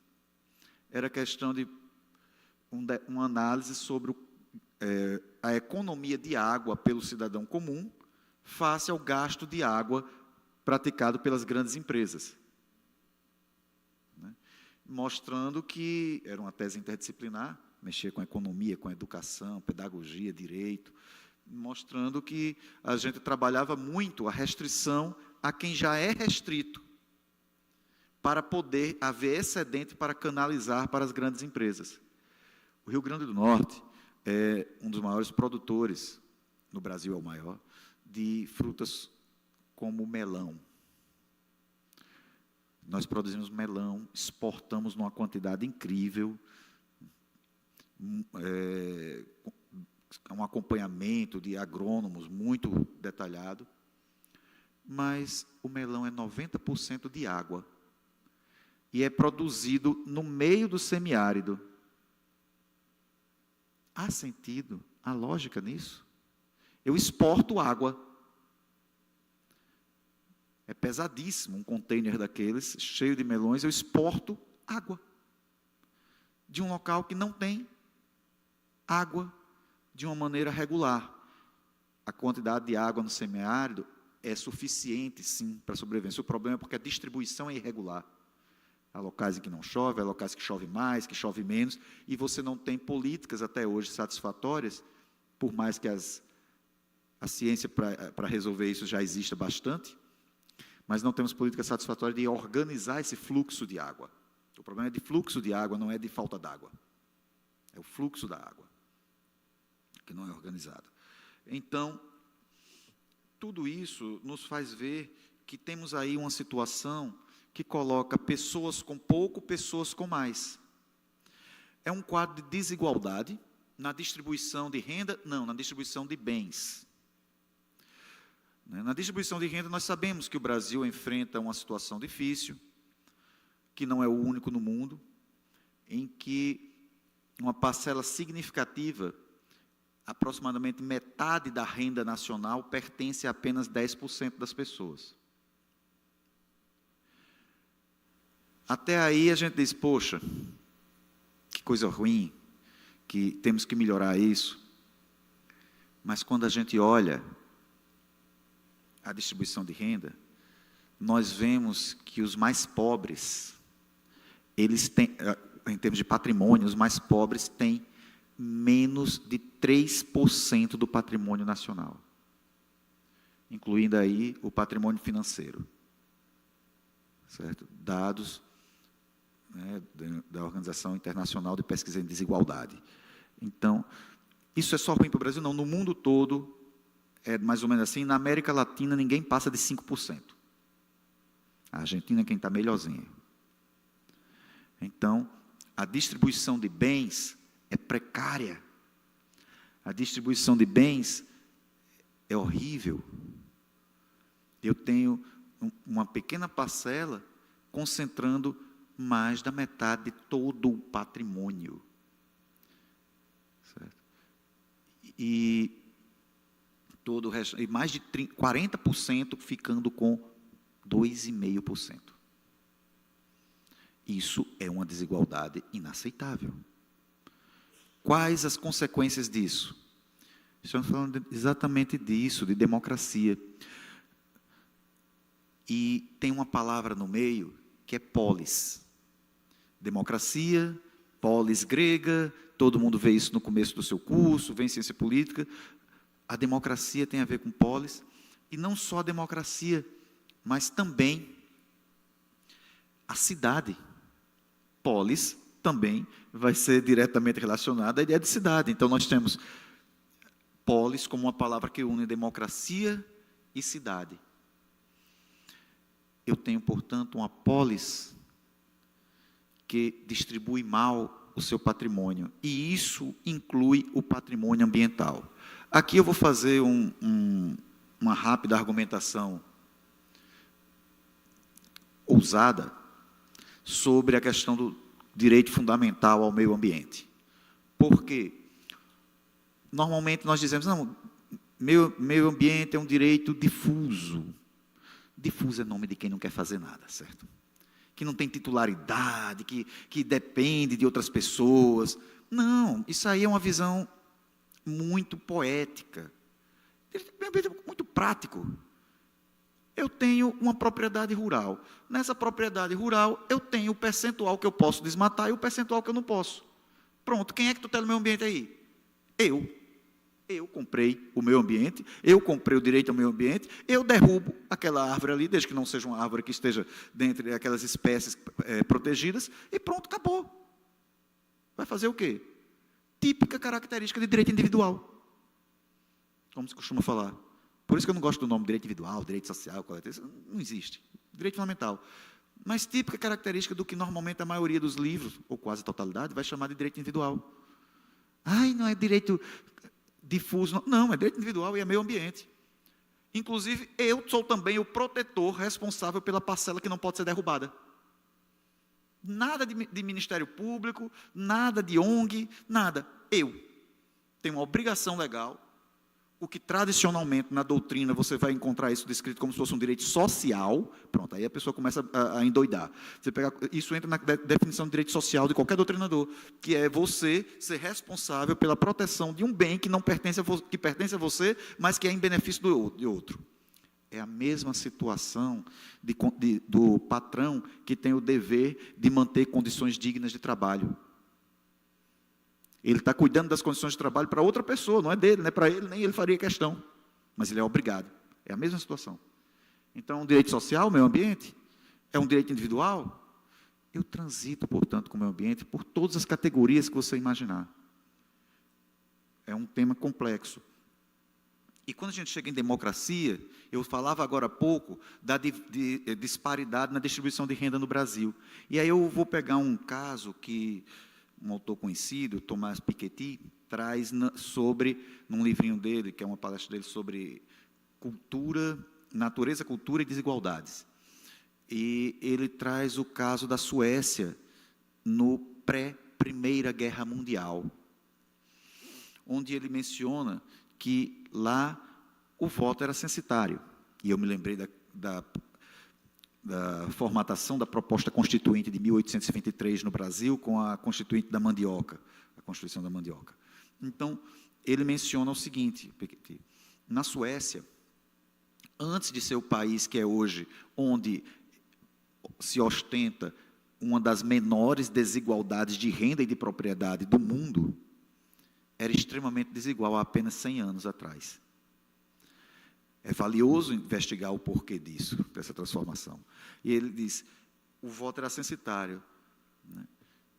era a questão de uma análise sobre a economia de água pelo cidadão comum face ao gasto de água praticado pelas grandes empresas. Mostrando que era uma tese interdisciplinar, mexia com economia, com educação, pedagogia, direito, mostrando que a gente trabalhava muito a restrição a quem já é restrito, para poder haver excedente para canalizar para as grandes empresas. O Rio Grande do Norte é um dos maiores produtores, no Brasil é o maior, de frutas como melão. Nós produzimos melão, exportamos numa quantidade incrível, um acompanhamento de agrônomos muito detalhado, mas o melão é 90% de água. E é produzido no meio do semiárido. Há sentido? Há lógica nisso? Eu exporto água. É pesadíssimo um container daqueles, cheio de melões, eu exporto água. De um local que não tem água de uma maneira regular. A quantidade de água no semiárido é suficiente, sim, para a sobrevivência. O problema é porque a distribuição é irregular. Há locais em que não chove, há locais que chove mais, que chove menos, e você não tem políticas até hoje satisfatórias, por mais que a ciência para resolver isso já exista bastante, mas não temos políticas satisfatórias de organizar esse fluxo de água. O problema é de fluxo de água, não é de falta d'água. É o fluxo da água, que não é organizado. Então, tudo isso nos faz ver que temos aí uma situação que coloca pessoas com pouco, pessoas com mais. É um quadro de desigualdade na distribuição de renda? Não, na distribuição de bens. Na distribuição de renda, nós sabemos que o Brasil enfrenta uma situação difícil, que não é o único no mundo, em que uma parcela significativa, aproximadamente metade da renda nacional, pertence a apenas 10% das pessoas. Até aí a gente diz, poxa, que coisa ruim, que temos que melhorar isso. Mas quando a gente olha a distribuição de renda, nós vemos que os mais pobres, eles têm, em termos de patrimônio, os mais pobres têm menos de 3% do patrimônio nacional. incluindo aí o patrimônio financeiro, certo? Dados, né, da Organização Internacional de Pesquisa em Desigualdade. Então, isso é só ruim para o Brasil? Não, no mundo todo é mais ou menos assim. Na América Latina, ninguém passa de 5%. A Argentina é quem está melhorzinha. Então, a distribuição de bens é precária. A distribuição de bens é horrível. Eu tenho uma pequena parcela concentrando mais da metade de todo o patrimônio. Certo? E todo o resto, e mais de 40% ficando com 2,5%. Isso é uma desigualdade inaceitável. Quais as consequências disso? Estamos falando exatamente disso, de democracia. E tem uma palavra no meio que é polis. Democracia, polis grega, todo mundo vê isso no começo do seu curso, vem ciência política. A democracia tem a ver com polis, e não só a democracia, mas também a cidade. Polis também vai ser diretamente relacionada à ideia de cidade. Então, nós temos polis como uma palavra que une democracia e cidade. Eu tenho, portanto, uma polis que distribui mal o seu patrimônio, e isso inclui o patrimônio ambiental. Aqui eu vou fazer uma rápida argumentação ousada sobre a questão do direito fundamental ao meio ambiente. Por quê? Normalmente nós dizemos, não, meio ambiente é um direito difuso. Difuso é nome de quem não quer fazer nada, certo? Que não tem titularidade, que depende de outras pessoas. Não, isso aí é uma visão muito poética. Muito prático. Eu tenho uma propriedade rural. Nessa propriedade rural, eu tenho o percentual que eu posso desmatar e o percentual que eu não posso. Pronto, quem é que tutela o meio ambiente aí? Eu comprei o meio ambiente, eu comprei o direito ao meio ambiente, eu derrubo aquela árvore ali, desde que não seja uma árvore que esteja dentre aquelas espécies protegidas, e pronto, acabou. Vai fazer o quê? Típica característica de direito individual. Como se costuma falar. Por isso que eu não gosto do nome direito individual, direito social, coletivo, não existe. Direito fundamental. Mas típica característica do que normalmente a maioria dos livros, ou quase a totalidade, vai chamar de direito individual. Ai, não é direito difuso. Não, é direito individual e é meio ambiente. Inclusive, eu sou também o protetor responsável pela parcela que não pode ser derrubada. Nada de Ministério Público, nada de ONG, nada. Eu tenho uma obrigação legal. O que tradicionalmente na doutrina você vai encontrar isso descrito como se fosse um direito social, pronto, aí a pessoa começa a endoidar. Isso entra na definição de direito social de qualquer doutrinador, que é você ser responsável pela proteção de um bem que não pertence a você, mas que é em benefício de outro. É a mesma situação do patrão que tem o dever de manter condições dignas de trabalho. Ele está cuidando das condições de trabalho para outra pessoa, não é dele, não é para ele, nem ele faria questão. Mas ele é obrigado. É a mesma situação. Então, um direito social, meio ambiente, é um direito individual. Eu transito, portanto, com o meio ambiente por todas as categorias que você imaginar. É um tema complexo. E quando a gente chega em democracia, eu falava agora há pouco da disparidade na distribuição de renda no Brasil. E aí eu vou pegar um caso que um autor conhecido, Thomas Piketty, traz num livrinho dele, que é uma palestra dele sobre cultura, natureza, cultura e desigualdades. E ele traz o caso da Suécia no pré-Primeira Guerra Mundial, onde ele menciona que lá o voto era censitário. E eu me lembrei da formatação da proposta constituinte de 1823 no Brasil com a constituinte da mandioca, a Constituição da Mandioca. Então, ele menciona o seguinte, na Suécia, antes de ser o país que é hoje, onde se ostenta uma das menores desigualdades de renda e de propriedade do mundo, era extremamente desigual há apenas 100 anos atrás. É valioso investigar o porquê disso, dessa transformação. E ele diz, o voto era censitário, né?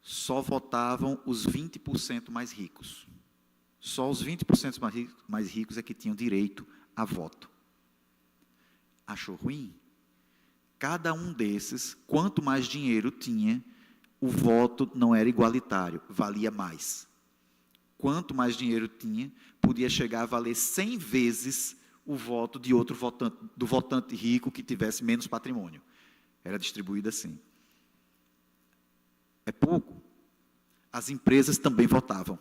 Só votavam os 20% mais ricos. Só os 20% mais ricos é que tinham direito a voto. Achou ruim? Cada um desses, quanto mais dinheiro tinha, o voto não era igualitário, valia mais. Quanto mais dinheiro tinha, podia chegar a valer 100 vezes o voto de outro votante, do votante rico que tivesse menos patrimônio. Era distribuído assim. É pouco. As empresas também votavam.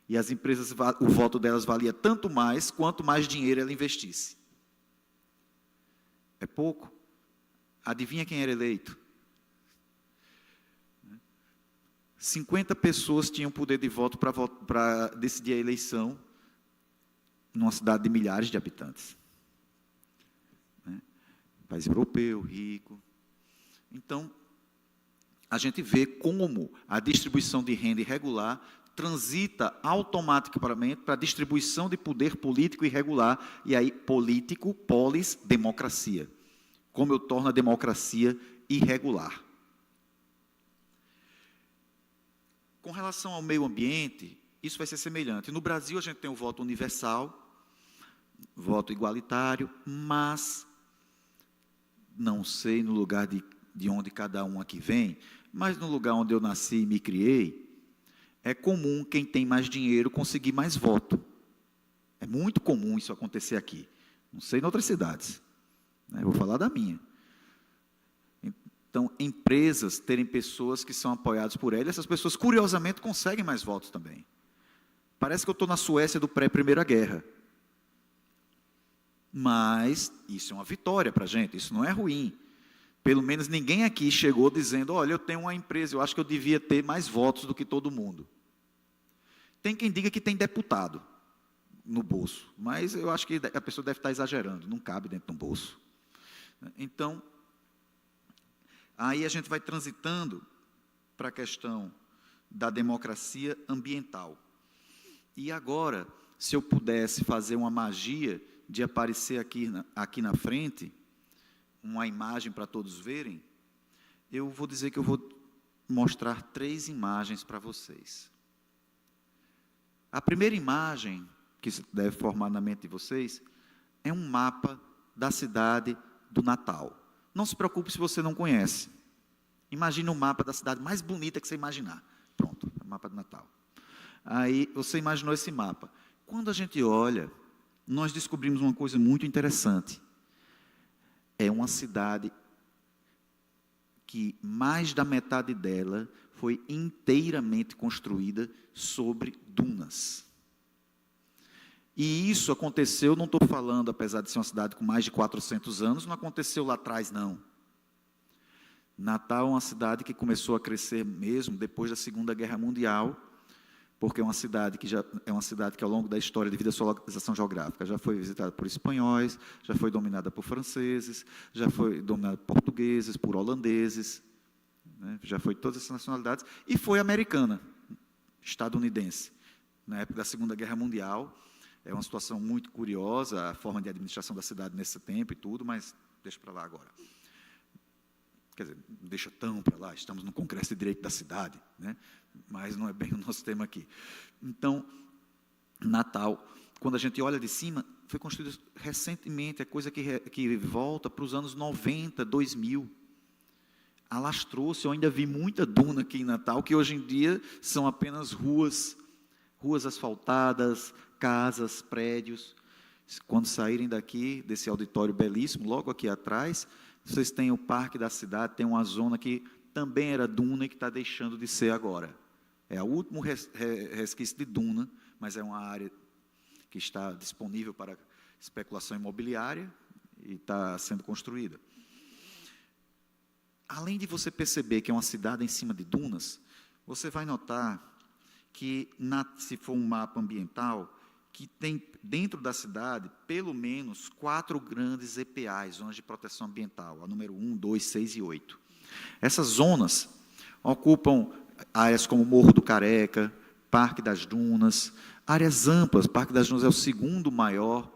E as empresas, o voto delas valia tanto mais, quanto mais dinheiro ela investisse. É pouco. Adivinha quem era eleito? 50 pessoas tinham poder de voto para decidir a eleição numa cidade de milhares de habitantes. País europeu, rico. Então, a gente vê como a distribuição de renda irregular transita automaticamente para a distribuição de poder político irregular, e aí político, polis, democracia. Como eu torno a democracia irregular. Com relação ao meio ambiente, isso vai ser semelhante. No Brasil, a gente tem o voto universal, voto igualitário, mas, não sei no lugar de onde cada um aqui vem, mas no lugar onde eu nasci e me criei, é comum quem tem mais dinheiro conseguir mais voto. É muito comum isso acontecer aqui. Não sei em outras cidades. Eu vou falar da minha. Então, empresas terem pessoas que são apoiadas por elas, essas pessoas, curiosamente, conseguem mais votos também. Parece que eu estou na Suécia do pré-Primeira Guerra. Mas isso é uma vitória para a gente, isso não é ruim. Pelo menos ninguém aqui chegou dizendo, olha, eu tenho uma empresa, eu acho que eu devia ter mais votos do que todo mundo. Tem quem diga que tem deputado no bolso, mas eu acho que a pessoa deve estar exagerando, não cabe dentro de um bolso. Então, aí a gente vai transitando para a questão da democracia ambiental. E agora, se eu pudesse fazer uma magia de aparecer aqui na frente, uma imagem para todos verem, eu vou dizer que eu vou mostrar 3 imagens para vocês. A primeira imagem, que se deve formar na mente de vocês, é um mapa da cidade do Natal. Não se preocupe se você não conhece. Imagine um mapa da cidade mais bonita que você imaginar. Pronto, é o mapa do Natal. Aí, você imaginou esse mapa. Quando a gente olha, nós descobrimos uma coisa muito interessante. É uma cidade que mais da metade dela foi inteiramente construída sobre dunas. E isso aconteceu, não estou falando, apesar de ser uma cidade com mais de 400 anos, não aconteceu lá atrás, não. Natal é uma cidade que começou a crescer mesmo depois da Segunda Guerra Mundial, porque é uma cidade que ao longo da história, devido à sua localização geográfica, já foi visitada por espanhóis, já foi dominada por franceses, já foi dominada por portugueses, por holandeses, né, já foi todas essas nacionalidades, e foi americana, estadunidense. Na época da Segunda Guerra Mundial, é uma situação muito curiosa, a forma de administração da cidade nesse tempo e tudo, mas deixa para lá agora. Quer dizer, não deixa tão para lá, estamos no Congresso de Direito da Cidade, né? Mas não é bem o nosso tema aqui. Então, Natal, quando a gente olha de cima, foi construído recentemente, é coisa que volta para os anos 90, 2000. Alastrou-se, eu ainda vi muita duna aqui em Natal, que hoje em dia são apenas ruas asfaltadas, casas, prédios. Quando saírem daqui, desse auditório belíssimo, logo aqui atrás, vocês têm o parque da cidade, tem uma zona que também era duna e que está deixando de ser agora. É o último resquício de duna, mas é uma área que está disponível para especulação imobiliária e está sendo construída. Além de você perceber que é uma cidade em cima de dunas, você vai notar que, se for um mapa ambiental, que tem dentro da cidade, pelo menos 4 grandes EPAs, zonas de proteção ambiental, a número 1, 2, 6 e 8. Essas zonas ocupam áreas como Morro do Careca, Parque das Dunas, áreas amplas. Parque das Dunas é o segundo maior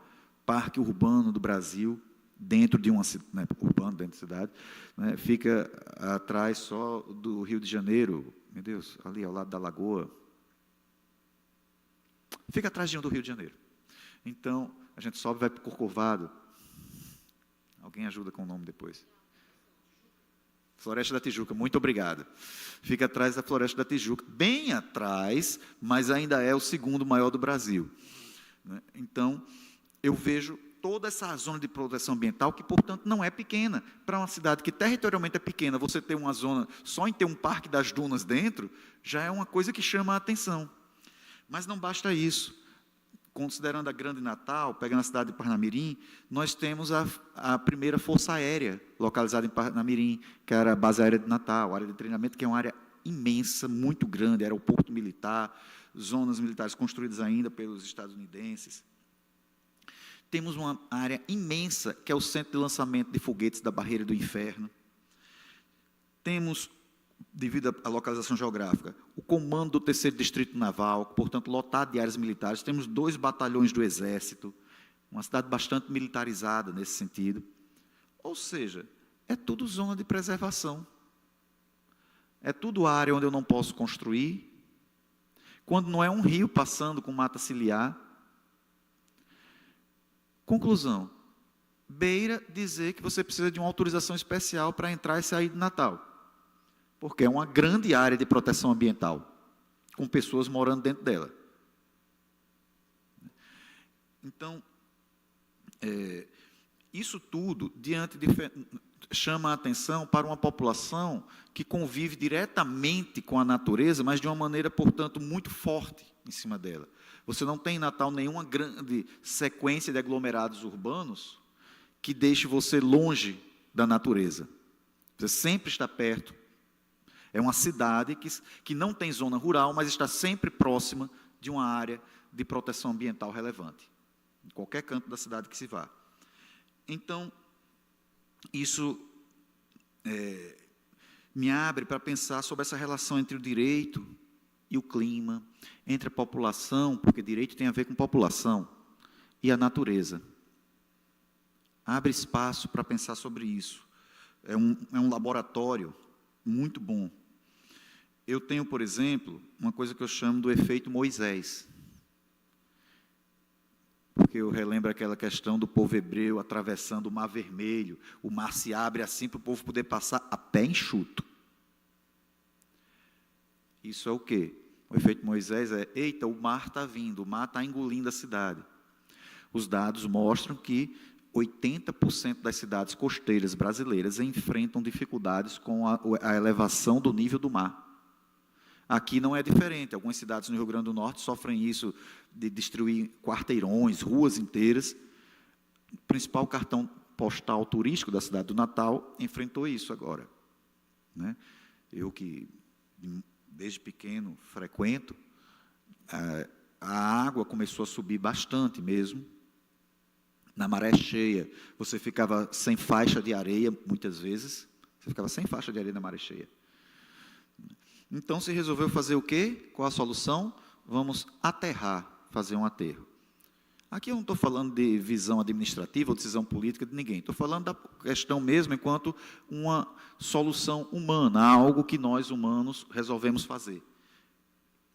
parque urbano do Brasil, dentro de uma cidade, urbano, dentro da cidade, né, fica atrás só do Rio de Janeiro, meu Deus, ali ao lado da Lagoa, fica atrás de um do Rio de Janeiro. Então, a gente sobe e vai para o Corcovado. Alguém ajuda com o nome depois? Floresta da Tijuca, muito obrigado. Fica atrás da Floresta da Tijuca, bem atrás, mas ainda é o segundo maior do Brasil. Então, eu vejo toda essa zona de proteção ambiental, que, portanto, não é pequena. Para uma cidade que territorialmente é pequena, você ter uma zona, só em ter um parque das dunas dentro, já é uma coisa que chama a atenção. Mas não basta isso. Considerando a Grande Natal, pegando a cidade de Parnamirim, nós temos a primeira força aérea localizada em Parnamirim, que era a base aérea de Natal, área de treinamento, que é uma área imensa, muito grande, aeroporto militar, zonas militares construídas ainda pelos estadunidenses. Temos uma área imensa, que é o centro de lançamento de foguetes da Barreira do Inferno. Temos, devido à localização geográfica, o comando do 3º Distrito Naval, portanto, lotado de áreas militares. Temos 2 batalhões do Exército, uma cidade bastante militarizada nesse sentido. Ou seja, é tudo zona de preservação. É tudo área onde eu não posso construir. Quando não é um rio passando com mata ciliar. Conclusão, beira dizer que você precisa de uma autorização especial para entrar e sair de Natal, porque é uma grande área de proteção ambiental, com pessoas morando dentro dela. Então, isso tudo chama a atenção para uma população que convive diretamente com a natureza, mas de uma maneira, portanto, muito forte em cima dela. Você não tem em Natal nenhuma grande sequência de aglomerados urbanos que deixe você longe da natureza. Você sempre está perto. É uma cidade que não tem zona rural, mas está sempre próxima de uma área de proteção ambiental relevante, em qualquer canto da cidade que se vá. Então, isso me abre para pensar sobre essa relação entre o direito e o clima, entre a população, porque direito tem a ver com população, e a natureza. Abre espaço para pensar sobre isso. É um laboratório muito bom. Eu tenho, por exemplo, uma coisa que eu chamo do efeito Moisés. Porque eu relembro aquela questão do povo hebreu atravessando o Mar Vermelho, o mar se abre assim para o povo poder passar a pé enxuto. Isso é o quê? O efeito Moisés é, eita, o mar está vindo, o mar está engolindo a cidade. Os dados mostram que 80% das cidades costeiras brasileiras enfrentam dificuldades com a elevação do nível do mar. Aqui não é diferente. Algumas cidades no Rio Grande do Norte sofrem isso de destruir quarteirões, ruas inteiras. O principal cartão postal turístico da cidade do Natal enfrentou isso agora. Né? Eu que desde pequeno frequento, a água começou a subir bastante mesmo. Na maré cheia, você ficava sem faixa de areia, muitas vezes. Você ficava sem faixa de areia na maré cheia. Então, se resolveu fazer o quê? Qual a solução? Vamos aterrar, fazer um aterro. Aqui eu não estou falando de visão administrativa ou decisão política de ninguém. Estou falando da questão mesmo enquanto uma solução humana, algo que nós humanos resolvemos fazer.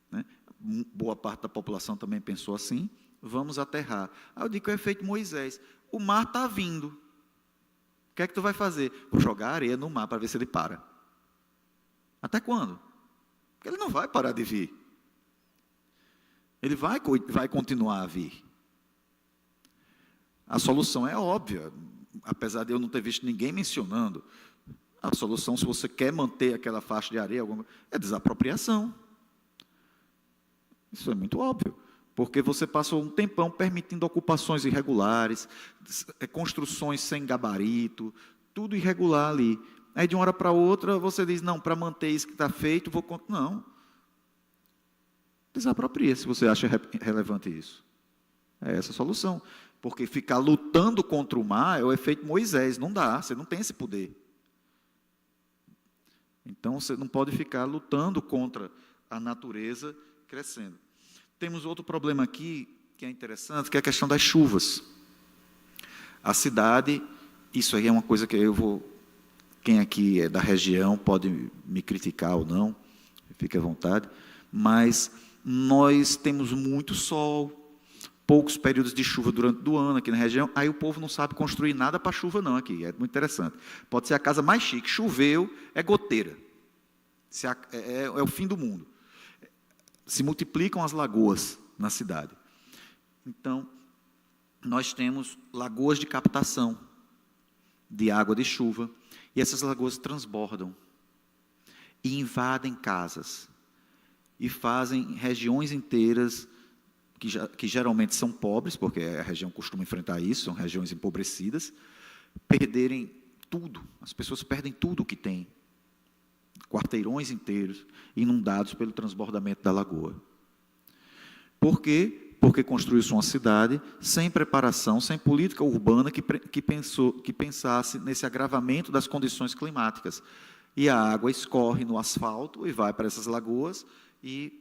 Né? Boa parte da população também pensou assim. Vamos aterrar. Aí eu digo que é o efeito Moisés. O mar está vindo. O que é que tu vai fazer? Vou jogar areia no mar para ver se ele para. Até quando? Porque ele não vai parar de vir. Ele vai continuar a vir. A solução é óbvia, apesar de eu não ter visto ninguém mencionando. A solução, se você quer manter aquela faixa de areia, é desapropriação. Isso é muito óbvio, porque você passou um tempão permitindo ocupações irregulares, construções sem gabarito, tudo irregular ali. Aí, de uma hora para outra, você diz, não, para manter isso que está feito, vou... Não. Desapropria, se você acha relevante isso. É essa a solução. Porque ficar lutando contra o mar é o efeito Moisés, não dá, você não tem esse poder. Então, você não pode ficar lutando contra a natureza crescendo. Temos outro problema aqui, que é interessante, que é a questão das chuvas. A cidade, isso aí é uma coisa que eu vou... Quem aqui é da região pode me criticar ou não, fique à vontade, mas nós temos muito sol, poucos períodos de chuva durante o ano aqui na região, aí o povo não sabe construir nada para chuva não aqui, é muito interessante. Pode ser a casa mais chique, choveu, é goteira, é o fim do mundo. Se multiplicam as lagoas na cidade. Então, nós temos lagoas de captação de água de chuva, e essas lagoas transbordam e invadem casas e fazem regiões inteiras que geralmente são pobres, porque a região costuma enfrentar isso, são regiões empobrecidas, perderem tudo. As pessoas perdem tudo o que têm, quarteirões inteiros inundados pelo transbordamento da lagoa. Por quê? Porque construiu-se uma cidade sem preparação, sem política urbana que pensasse nesse agravamento das condições climáticas. E a água escorre no asfalto e vai para essas lagoas e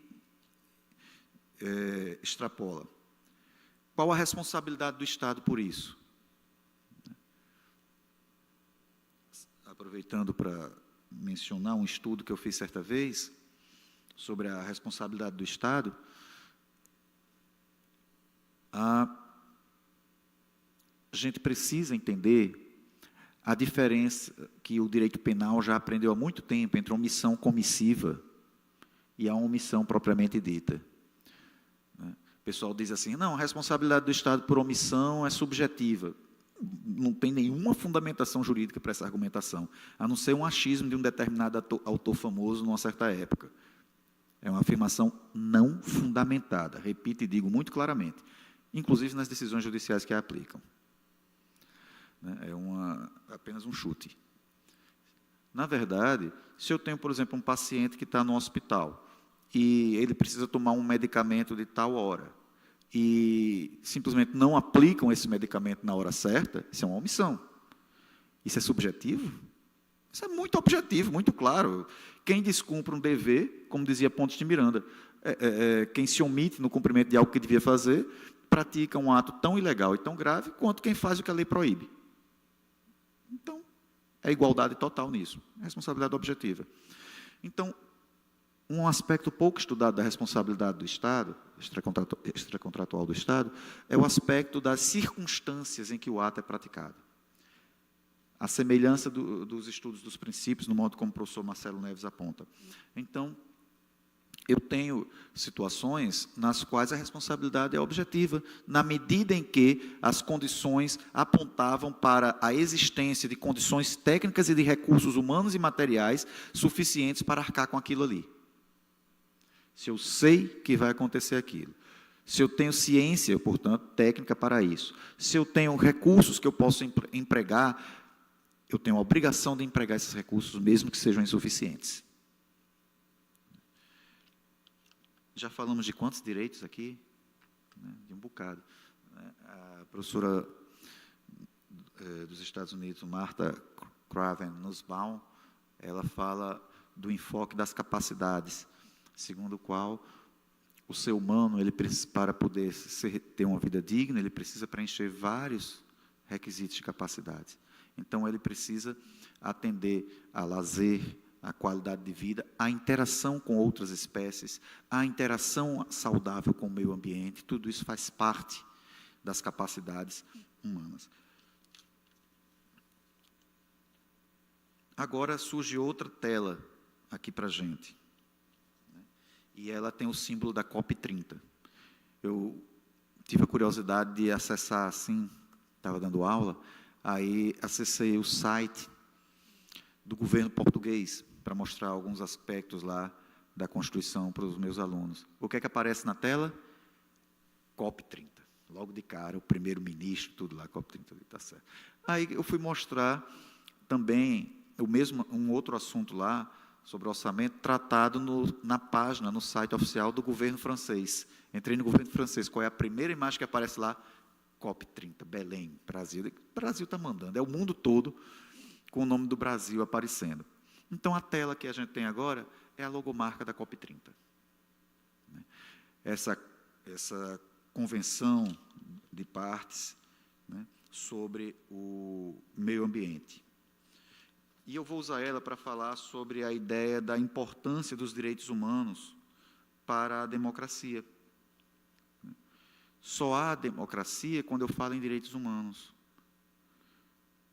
extrapola. Qual a responsabilidade do Estado por isso? Aproveitando para mencionar um estudo que eu fiz certa vez sobre a responsabilidade do Estado, a gente precisa entender a diferença que o direito penal já aprendeu há muito tempo entre a omissão comissiva e a omissão propriamente dita. O pessoal diz assim, não, a responsabilidade do Estado por omissão é subjetiva. Não tem nenhuma fundamentação jurídica para essa argumentação, a não ser um achismo de um determinado autor famoso numa certa época. É uma afirmação não fundamentada, repito e digo muito claramente, inclusive nas decisões judiciais que a aplicam. É apenas um chute. Na verdade, se eu tenho, por exemplo, um paciente que está no hospital e ele precisa tomar um medicamento de tal hora e simplesmente não aplicam esse medicamento na hora certa, isso é uma omissão. Isso é subjetivo? Isso é muito objetivo, muito claro. Quem descumpre um dever, como dizia Pontes de Miranda, quem se omite no cumprimento de algo que devia fazer, pratica um ato tão ilegal e tão grave quanto quem faz o que a lei proíbe. Então, é igualdade total nisso, responsabilidade objetiva. Então, um aspecto pouco estudado da responsabilidade do Estado, extracontratual do Estado, é o aspecto das circunstâncias em que o ato é praticado. A semelhança dos estudos dos princípios, no modo como o professor Marcelo Neves aponta. Então, eu tenho situações nas quais a responsabilidade é objetiva, na medida em que as condições apontavam para a existência de condições técnicas e de recursos humanos e materiais suficientes para arcar com aquilo ali. Se eu sei que vai acontecer aquilo, se eu tenho ciência, portanto, técnica para isso, se eu tenho recursos que eu posso empregar, eu tenho a obrigação de empregar esses recursos, mesmo que sejam insuficientes. Já falamos de quantos direitos aqui? De um bocado. A professora dos Estados Unidos, Martha Craven Nussbaum, ela fala do enfoque das capacidades, segundo o qual o ser humano, para poder ter uma vida digna, ele precisa preencher vários requisitos de capacidades. Então, ele precisa atender a lazer, a qualidade de vida, a interação com outras espécies, a interação saudável com o meio ambiente, tudo isso faz parte das capacidades humanas. Agora surge outra tela aqui para a gente, e ela tem o símbolo da COP30. Eu tive a curiosidade de acessar assim, estava dando aula, aí acessei o site do governo português, para mostrar alguns aspectos lá da Constituição para os meus alunos. O que é que aparece na tela? COP30. Logo de cara, o primeiro-ministro, tudo lá, COP30, está certo. Aí eu fui mostrar também um outro assunto lá, sobre orçamento, tratado na página, no site oficial do governo francês. Entrei no governo francês, qual é a primeira imagem que aparece lá? COP30, Belém, Brasil. O Brasil está mandando, é o mundo todo com o nome do Brasil aparecendo. Então, a tela que a gente tem agora é a logomarca da COP30. Essa convenção de partes, sobre o meio ambiente. E eu vou usar ela para falar sobre a ideia da importância dos direitos humanos para a democracia. Só há democracia quando eu falo em direitos humanos.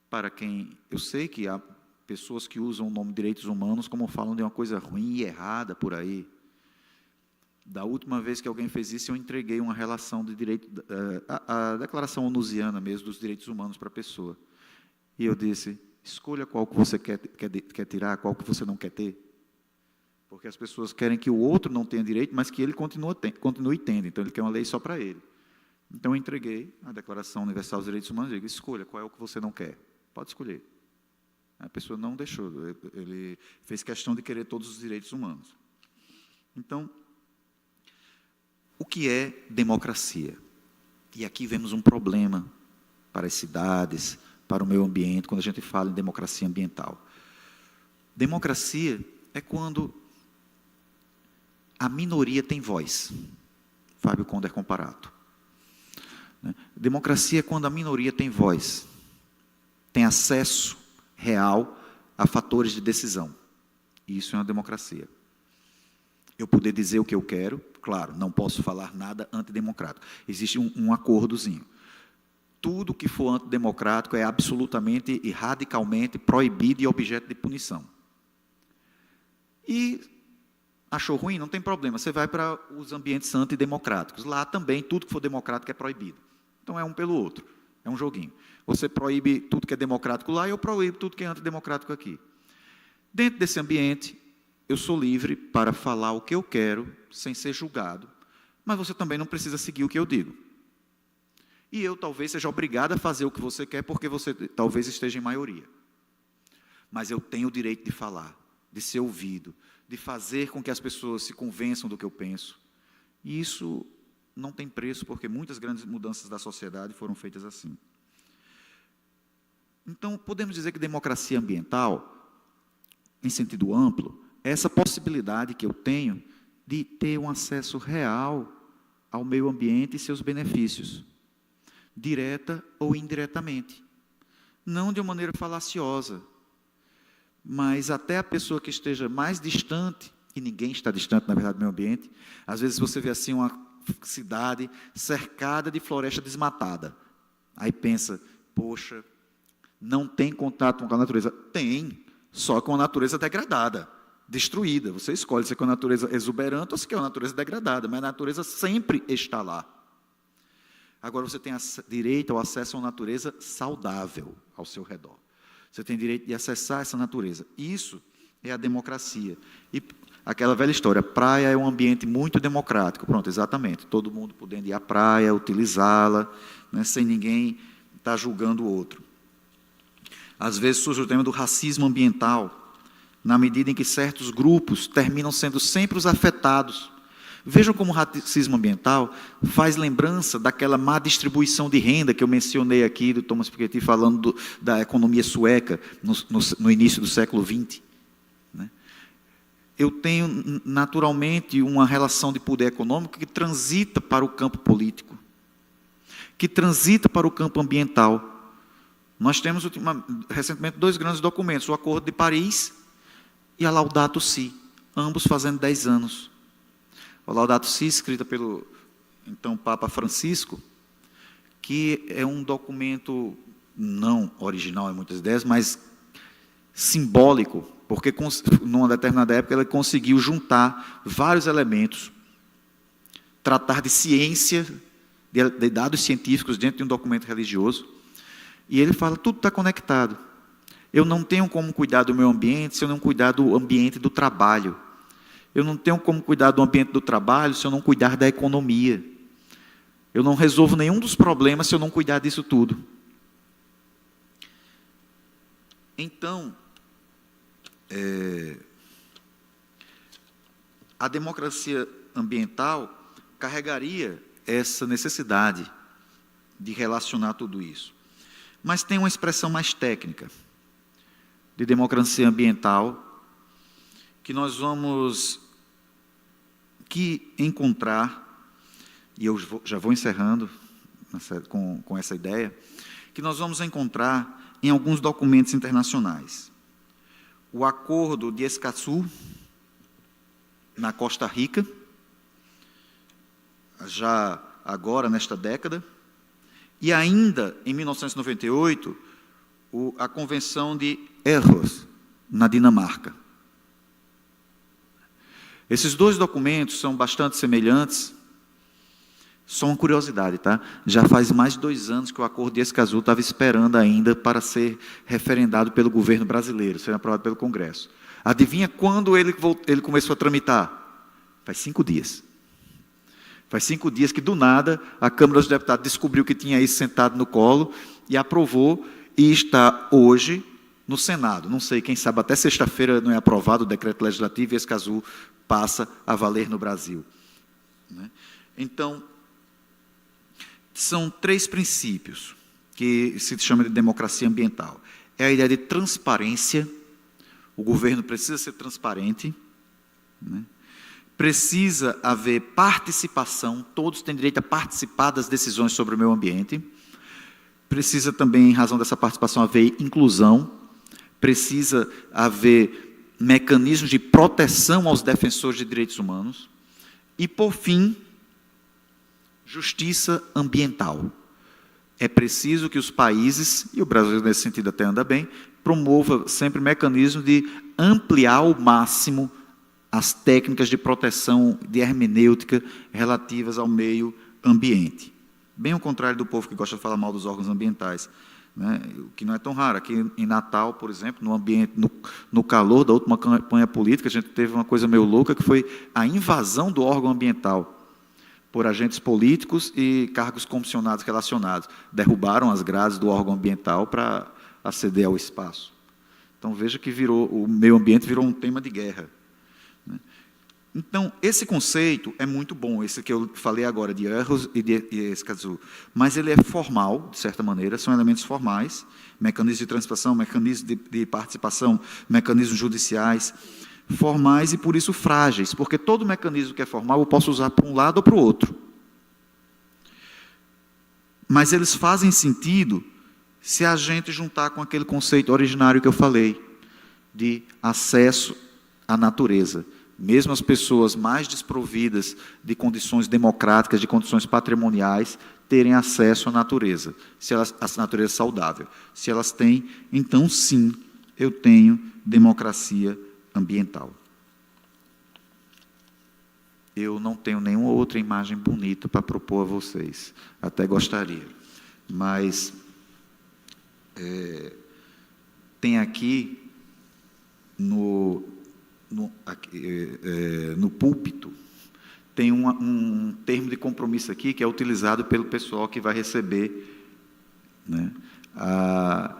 Para quem... Eu sei que há pessoas que usam o nome direitos humanos como falam de uma coisa ruim e errada por aí. Da última vez que alguém fez isso, eu entreguei uma relação de direito... a Declaração Onusiana mesmo, dos direitos humanos para a pessoa. E eu disse, escolha qual que você quer tirar, qual que você não quer ter. Porque as pessoas querem que o outro não tenha direito, mas que ele continue tendo. Então, ele quer uma lei só para ele. Então, eu entreguei a Declaração Universal dos Direitos Humanos e digo, escolha qual é o que você não quer. Pode escolher. A pessoa não deixou, ele fez questão de querer todos os direitos humanos. Então, o que é democracia? E aqui vemos um problema para as cidades, para o meio ambiente, quando a gente fala em democracia ambiental. Democracia é quando a minoria tem voz. Fábio Conder Comparato. Democracia é quando a minoria tem voz, tem acesso real a fatores de decisão. Isso é uma democracia. Eu poder dizer o que eu quero, claro, não posso falar nada antidemocrático. Existe um acordozinho. Tudo que for antidemocrático é absolutamente e radicalmente proibido e objeto de punição. E achou ruim? Não tem problema. Você vai para os ambientes antidemocráticos. Lá também, tudo que for democrático é proibido. Então, é um pelo outro. É um joguinho. Você proíbe tudo que é democrático lá e eu proíbo tudo que é antidemocrático aqui. Dentro desse ambiente, eu sou livre para falar o que eu quero, sem ser julgado, mas você também não precisa seguir o que eu digo. E eu talvez seja obrigado a fazer o que você quer, porque você talvez esteja em maioria. Mas eu tenho o direito de falar, de ser ouvido, de fazer com que as pessoas se convençam do que eu penso. E isso não tem preço, porque muitas grandes mudanças da sociedade foram feitas assim. Então, podemos dizer que democracia ambiental, em sentido amplo, é essa possibilidade que eu tenho de ter um acesso real ao meio ambiente e seus benefícios, direta ou indiretamente. Não de uma maneira falaciosa, mas até a pessoa que esteja mais distante, e ninguém está distante, na verdade, do meio ambiente. Às vezes você vê assim uma cidade cercada de floresta desmatada. Aí pensa, poxa, não tem contato com a natureza. Tem, só com a natureza degradada, destruída. Você escolhe se é com a natureza exuberante ou se é com a natureza degradada, mas a natureza sempre está lá. Agora você tem direito ao acesso a uma natureza saudável ao seu redor. Você tem direito de acessar essa natureza. Isso é a democracia. E aquela velha história, praia é um ambiente muito democrático. Pronto, exatamente. Todo mundo podendo ir à praia, utilizá-la, né, sem ninguém estar julgando o outro. Às vezes surge o tema do racismo ambiental, na medida em que certos grupos terminam sendo sempre os afetados. Vejam como o racismo ambiental faz lembrança daquela má distribuição de renda que eu mencionei aqui, do Thomas Piketty, falando da economia sueca no início do século XX. Né? Eu tenho, naturalmente, uma relação de poder econômico que transita para o campo político, que transita para o campo ambiental. Nós temos, recentemente, 2 grandes documentos, o Acordo de Paris e a Laudato Si, ambos fazendo 10 anos. A Laudato Si, escrita pelo, então, Papa Francisco, que é um documento não original em muitas ideias, mas simbólico, porque, numa determinada época, ele conseguiu juntar vários elementos, tratar de ciência, de dados científicos dentro de um documento religioso, e ele fala, tudo está conectado. Eu não tenho como cuidar do meu ambiente se eu não cuidar do ambiente do trabalho. Eu não tenho como cuidar do ambiente do trabalho se eu não cuidar da economia. Eu não resolvo nenhum dos problemas se eu não cuidar disso tudo. Então, a democracia ambiental carregaria essa necessidade de relacionar tudo isso. Mas tem uma expressão mais técnica de democracia ambiental que nós vamos encontrar, e eu já vou encerrando com essa ideia, que nós vamos encontrar em alguns documentos internacionais. O Acordo de Escazú, na Costa Rica, já agora nesta década, e ainda em 1998, a Convenção de Aarhus, na Dinamarca. Esses dois documentos são bastante semelhantes. Só uma curiosidade, tá? Já faz mais de 2 anos que o Acordo de Escazú estava esperando ainda para ser referendado pelo governo brasileiro, ser aprovado pelo Congresso. Adivinha quando ele começou a tramitar? Faz 5 dias. Faz 5 dias que, do nada, a Câmara dos Deputados descobriu que tinha isso sentado no colo e aprovou, e está hoje no Senado. Não sei, quem sabe até sexta-feira não é aprovado o decreto legislativo e Escazú passa a valer no Brasil. Então, são 3 princípios que se chama de democracia ambiental. É a ideia de transparência, o governo precisa ser transparente, precisa haver participação, todos têm direito a participar das decisões sobre o meio ambiente, precisa também, em razão dessa participação, haver inclusão, precisa haver mecanismos de proteção aos defensores de direitos humanos e, por fim, justiça ambiental. É preciso que os países, e o Brasil nesse sentido até anda bem, promova sempre mecanismos de ampliar ao máximo as técnicas de proteção, de hermenêutica relativas ao meio ambiente. Bem ao contrário do povo que gosta de falar mal dos órgãos ambientais, o que não é tão raro. Aqui em Natal, por exemplo, no calor da última campanha política, a gente teve uma coisa meio louca, que foi a invasão do órgão ambiental por agentes políticos e cargos comissionados relacionados. Derrubaram as grades do órgão ambiental para aceder ao espaço. Então, veja que o meio ambiente virou um tema de guerra. Então, esse conceito é muito bom, esse que eu falei agora, de Aarhus e de Escazú, mas ele é formal, de certa maneira, são elementos formais, mecanismos de transparência, mecanismos de participação, mecanismos judiciais, formais e, por isso, frágeis, porque todo mecanismo que é formal eu posso usar para um lado ou para o outro. Mas eles fazem sentido se a gente juntar com aquele conceito originário que eu falei, de acesso à natureza. Mesmo as pessoas mais desprovidas de condições democráticas, de condições patrimoniais, terem acesso à natureza, à natureza saudável. Se elas têm, então, sim, eu tenho democracia ambiental. Eu não tenho nenhuma outra imagem bonita para propor a vocês. Até gostaria. Mas, tem aqui, no púlpito, tem um termo de compromisso aqui que é utilizado pelo pessoal que vai receber a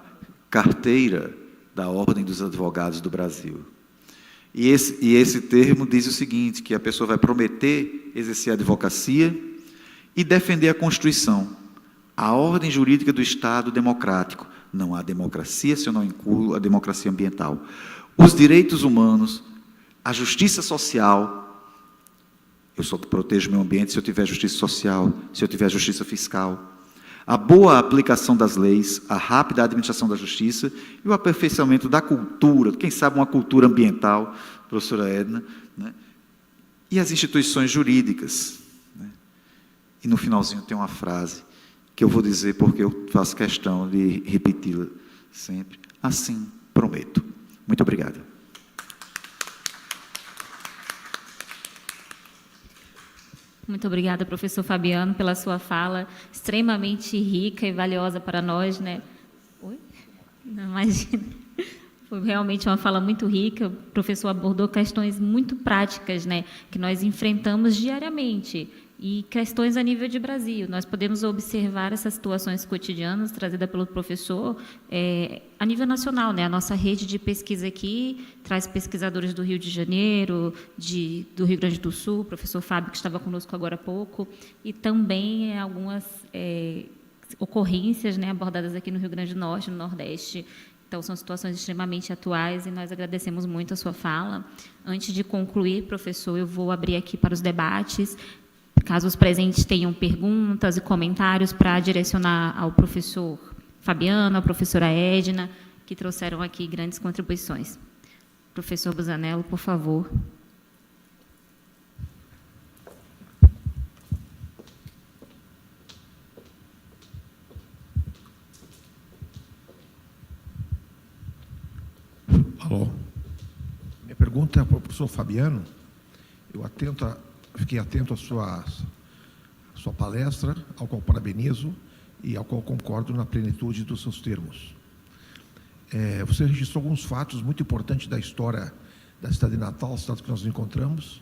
carteira da Ordem dos Advogados do Brasil. E esse termo diz o seguinte, que a pessoa vai prometer exercer a advocacia e defender a Constituição, a ordem jurídica do Estado democrático. Não há democracia se eu não incluo a democracia ambiental. Os direitos humanos, a justiça social, eu só protejo o meio ambiente se eu tiver justiça social, se eu tiver justiça fiscal, a boa aplicação das leis, a rápida administração da justiça e o aperfeiçoamento da cultura, quem sabe uma cultura ambiental, professora Edna, e as instituições jurídicas. E no finalzinho tem uma frase que eu vou dizer porque eu faço questão de repeti-la sempre. Assim prometo. Muito obrigado. Muito obrigada, professor Fabiano, pela sua fala extremamente rica e valiosa para nós, né? Oi? Não, imagina. Foi realmente uma fala muito rica. O professor abordou questões muito práticas, né, que nós enfrentamos diariamente, e questões a nível de Brasil. Nós podemos observar essas situações cotidianas trazidas pelo professor a nível nacional, né? A nossa rede de pesquisa aqui traz pesquisadores do Rio de Janeiro, do Rio Grande do Sul, o professor Fábio, que estava conosco agora há pouco, e também algumas ocorrências, né, abordadas aqui no Rio Grande do Norte, no Nordeste. Então, são situações extremamente atuais e nós agradecemos muito a sua fala. Antes de concluir, professor, eu vou abrir aqui para os debates. Caso os presentes tenham perguntas e comentários para direcionar ao professor Fabiano, a professora Edna, que trouxeram aqui grandes contribuições. Professor Busanello, por favor. Alô. Minha pergunta é para o professor Fabiano. Fiquei atento à sua palestra, ao qual parabenizo e ao qual concordo na plenitude dos seus termos. Você registrou alguns fatos muito importantes da história da cidade de Natal, a cidade que nós nos encontramos,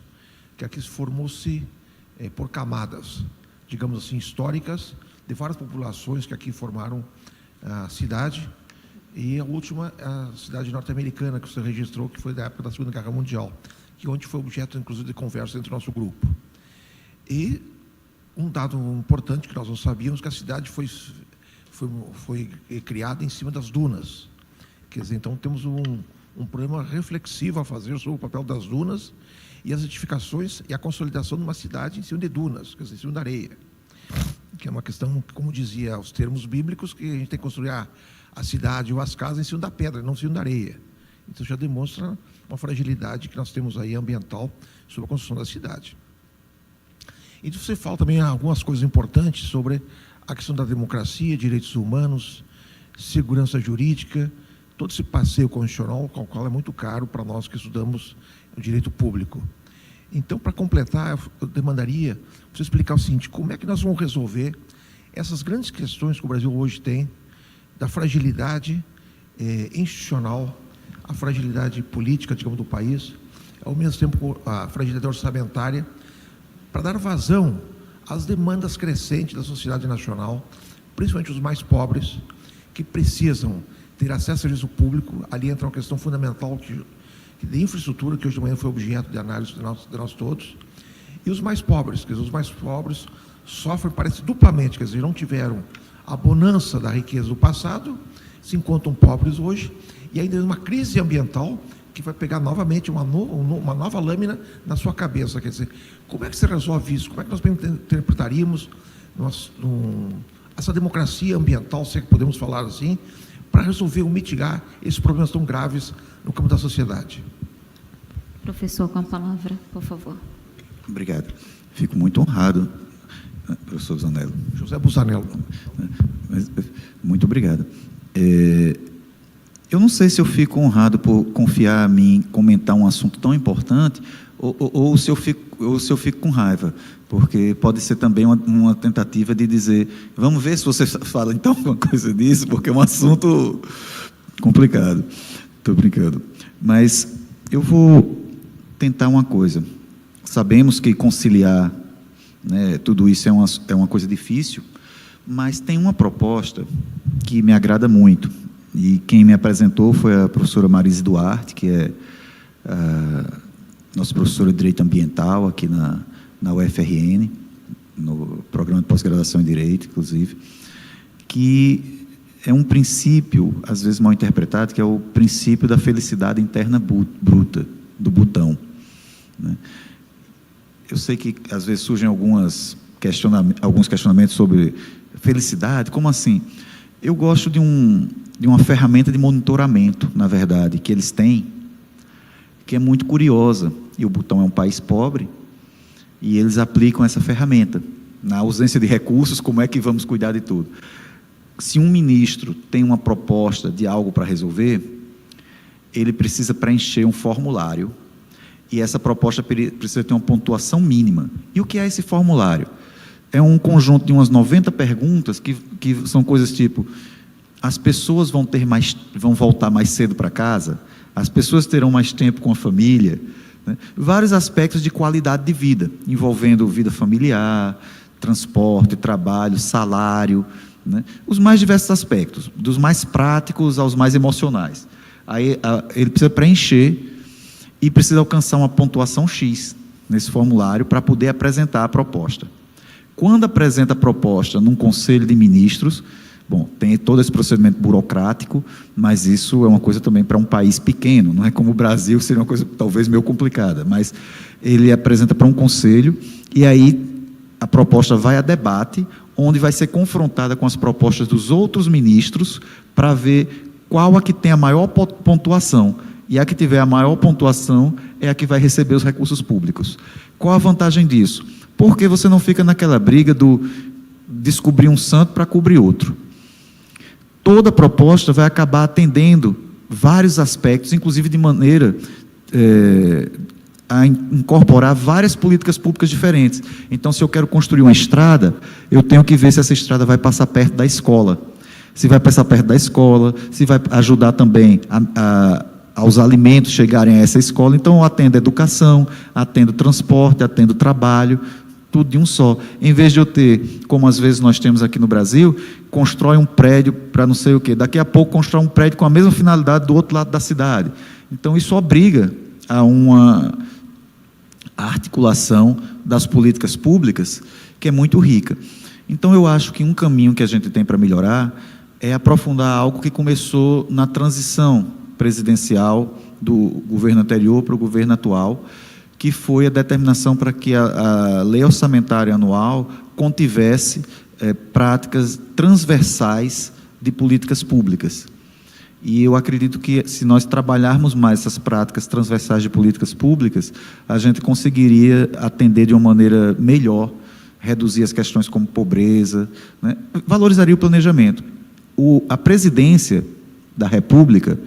que aqui formou-se por camadas, digamos assim, históricas, de várias populações que aqui formaram a cidade. E a última, a cidade norte-americana, que você registrou, que foi da época da Segunda Guerra Mundial, que onde foi objeto, inclusive, de conversa entre o nosso grupo. E um dado importante que nós não sabíamos, que a cidade foi criada em cima das dunas. Quer dizer, então temos um problema reflexivo a fazer sobre o papel das dunas e as edificações e a consolidação de uma cidade em cima de dunas, quer dizer, em cima da areia. Que é uma questão, como dizia os termos bíblicos, que a gente tem que construir a cidade ou as casas em cima da pedra, não em cima da areia. Então já demonstra uma fragilidade que nós temos aí ambiental sobre a construção da cidade. E você fala também algumas coisas importantes sobre a questão da democracia, direitos humanos, segurança jurídica, todo esse passeio constitucional, o qual é muito caro para nós que estudamos o direito público. Então, para completar, eu demandaria você explicar o seguinte: como é que nós vamos resolver essas grandes questões que o Brasil hoje tem, da fragilidade institucional, a fragilidade política, digamos, do país, ao mesmo tempo a fragilidade orçamentária, para dar vazão às demandas crescentes da sociedade nacional, principalmente os mais pobres, que precisam ter acesso ao serviço público. Ali entra uma questão fundamental de infraestrutura, que hoje de manhã foi objeto de análise de nós todos, e os mais pobres, quer dizer, os mais pobres sofrem, parece, duplamente, quer dizer, não tiveram a bonança da riqueza do passado, se encontram pobres hoje, e ainda uma crise ambiental que vai pegar novamente uma nova lâmina na sua cabeça. Quer dizer, como é que se resolve isso? Como é que nós interpretaríamos essa democracia ambiental, se é que podemos falar assim, para resolver ou mitigar esses problemas tão graves no campo da sociedade? Professor, com a palavra, por favor. Obrigado. Fico muito honrado, professor Busanello. José Busanello. Muito obrigado. Eu não sei se eu fico honrado por confiar a mim comentar um assunto tão importante ou se eu fico com raiva, porque pode ser também uma tentativa de dizer, vamos ver se você fala então alguma coisa disso, porque é um assunto complicado. Estou brincando. Mas eu vou tentar uma coisa. Sabemos que conciliar, né, tudo isso é uma coisa difícil, mas tem uma proposta que me agrada muito, e quem me apresentou foi a professora Marise Duarte, que é nossa professora de Direito Ambiental aqui na UFRN, no programa de pós-graduação em Direito, inclusive, que é um princípio, às vezes mal interpretado, que é o princípio da felicidade interna bruta, do Butão, né? Eu sei que, às vezes, surgem alguns questionamentos sobre felicidade, como assim? Eu gosto de uma ferramenta de monitoramento, na verdade, que eles têm, que é muito curiosa, e o Butão é um país pobre, e eles aplicam essa ferramenta. Na ausência de recursos, como é que vamos cuidar de tudo? Se um ministro tem uma proposta de algo para resolver, ele precisa preencher um formulário, e essa proposta precisa ter uma pontuação mínima. E o que é esse formulário? É um conjunto de umas 90 perguntas que são coisas tipo: as pessoas vão voltar mais cedo para casa, as pessoas terão mais tempo com a família, né? Vários aspectos de qualidade de vida, envolvendo vida familiar, transporte, trabalho, salário, né? Os mais diversos aspectos, dos mais práticos aos mais emocionais. Aí ele precisa preencher e precisa alcançar uma pontuação X nesse formulário para poder apresentar a proposta. Quando apresenta a proposta num conselho de ministros, bom, tem todo esse procedimento burocrático, mas isso é uma coisa também para um país pequeno, não é como o Brasil, seria uma coisa talvez meio complicada, mas ele apresenta para um conselho, e aí a proposta vai a debate, onde vai ser confrontada com as propostas dos outros ministros para ver qual a que tem a maior pontuação. E a que tiver a maior pontuação é a que vai receber os recursos públicos. Qual a vantagem disso? Porque você não fica naquela briga do descobrir um santo para cobrir outro. Toda proposta vai acabar atendendo vários aspectos, inclusive de maneira a incorporar várias políticas públicas diferentes. Então, se eu quero construir uma estrada, eu tenho que ver se essa estrada vai passar perto da escola. Se vai passar perto da escola, se vai ajudar também aos alimentos chegarem a essa escola. Então, eu atendo educação, atendo transporte, atendo trabalho, tudo de um só. Em vez de eu ter, como às vezes nós temos aqui no Brasil, constrói um prédio para não sei o quê. Daqui a pouco constrói um prédio com a mesma finalidade do outro lado da cidade. Então, isso obriga a uma articulação das políticas públicas que é muito rica. Então, eu acho que um caminho que a gente tem para melhorar é aprofundar algo que começou na transição presidencial do governo anterior para o governo atual, que foi a determinação para que a lei orçamentária anual contivesse práticas transversais de políticas públicas. E eu acredito que, se nós trabalharmos mais essas práticas transversais de políticas públicas, a gente conseguiria atender de uma maneira melhor, reduzir as questões como pobreza, né? Valorizaria o planejamento. A presidência da República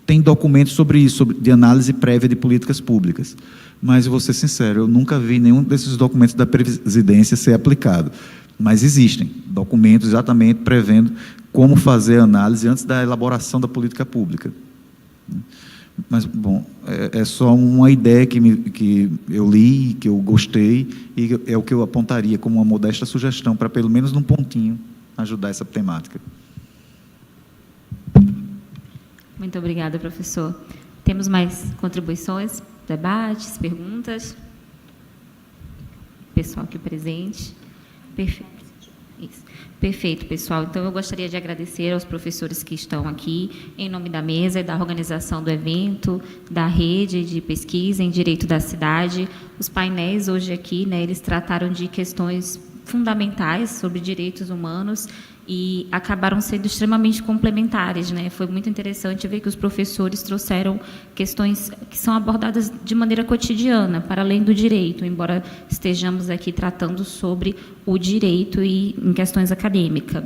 tem documentos sobre isso, de análise prévia de políticas públicas. Mas, eu vou ser sincero, eu nunca vi nenhum desses documentos da presidência ser aplicado. Mas existem documentos exatamente prevendo como fazer a análise antes da elaboração da política pública. Mas, bom, é só uma ideia que eu li, que eu gostei, e é o que eu apontaria como uma modesta sugestão para, pelo menos num pontinho, ajudar essa temática. Muito obrigada, professor. Temos mais contribuições, debates, perguntas? Pessoal aqui presente. Perfeito. Isso. Perfeito, pessoal. Então, eu gostaria de agradecer aos professores que estão aqui, em nome da mesa e da organização do evento, da rede de pesquisa em Direito da Cidade. Os painéis hoje aqui, né, eles trataram de questões fundamentais sobre direitos humanos e acabaram sendo extremamente complementares, né? Foi muito interessante ver que os professores trouxeram questões que são abordadas de maneira cotidiana, para além do direito, embora estejamos aqui tratando sobre o direito e em questões acadêmicas.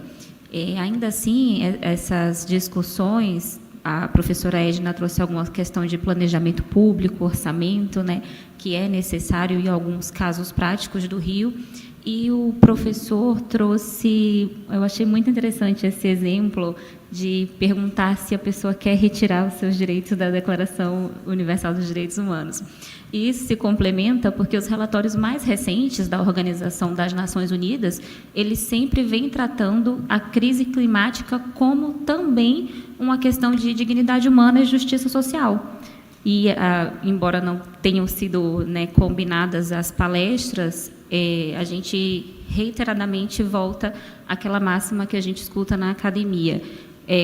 Ainda assim, essas discussões, a professora Edna trouxe alguma questão de planejamento público, orçamento, né, que é necessário em alguns casos práticos do Rio. E o professor trouxe, eu achei muito interessante esse exemplo de perguntar se a pessoa quer retirar os seus direitos da Declaração Universal dos Direitos Humanos. E isso se complementa porque os relatórios mais recentes da Organização das Nações Unidas, eles sempre vêm tratando a crise climática como também uma questão de dignidade humana e justiça social. E, embora não tenham sido, né, combinadas as palestras, a gente reiteradamente volta àquela máxima que a gente escuta na academia.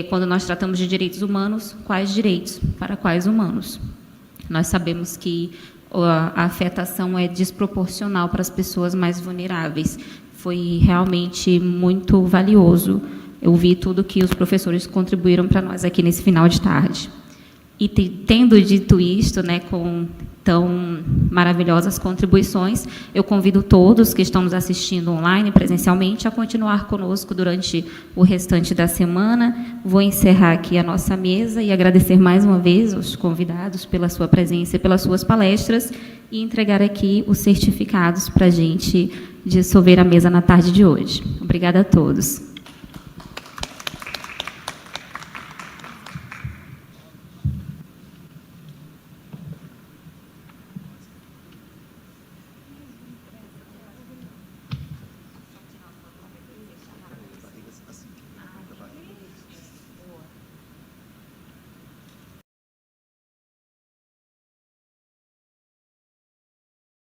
Quando nós tratamos de direitos humanos, quais direitos? Para quais humanos? Nós sabemos que a afetação é desproporcional para as pessoas mais vulneráveis. Foi realmente muito valioso. Eu vi tudo que os professores contribuíram para nós aqui nesse final de tarde. E tendo dito isto, né, com tão maravilhosas contribuições, eu convido todos que estão nos assistindo online, presencialmente, a continuar conosco durante o restante da semana. Vou encerrar aqui a nossa mesa e agradecer mais uma vez aos convidados pela sua presença e pelas suas palestras e entregar aqui os certificados para a gente dissolver a mesa na tarde de hoje. Obrigada a todos.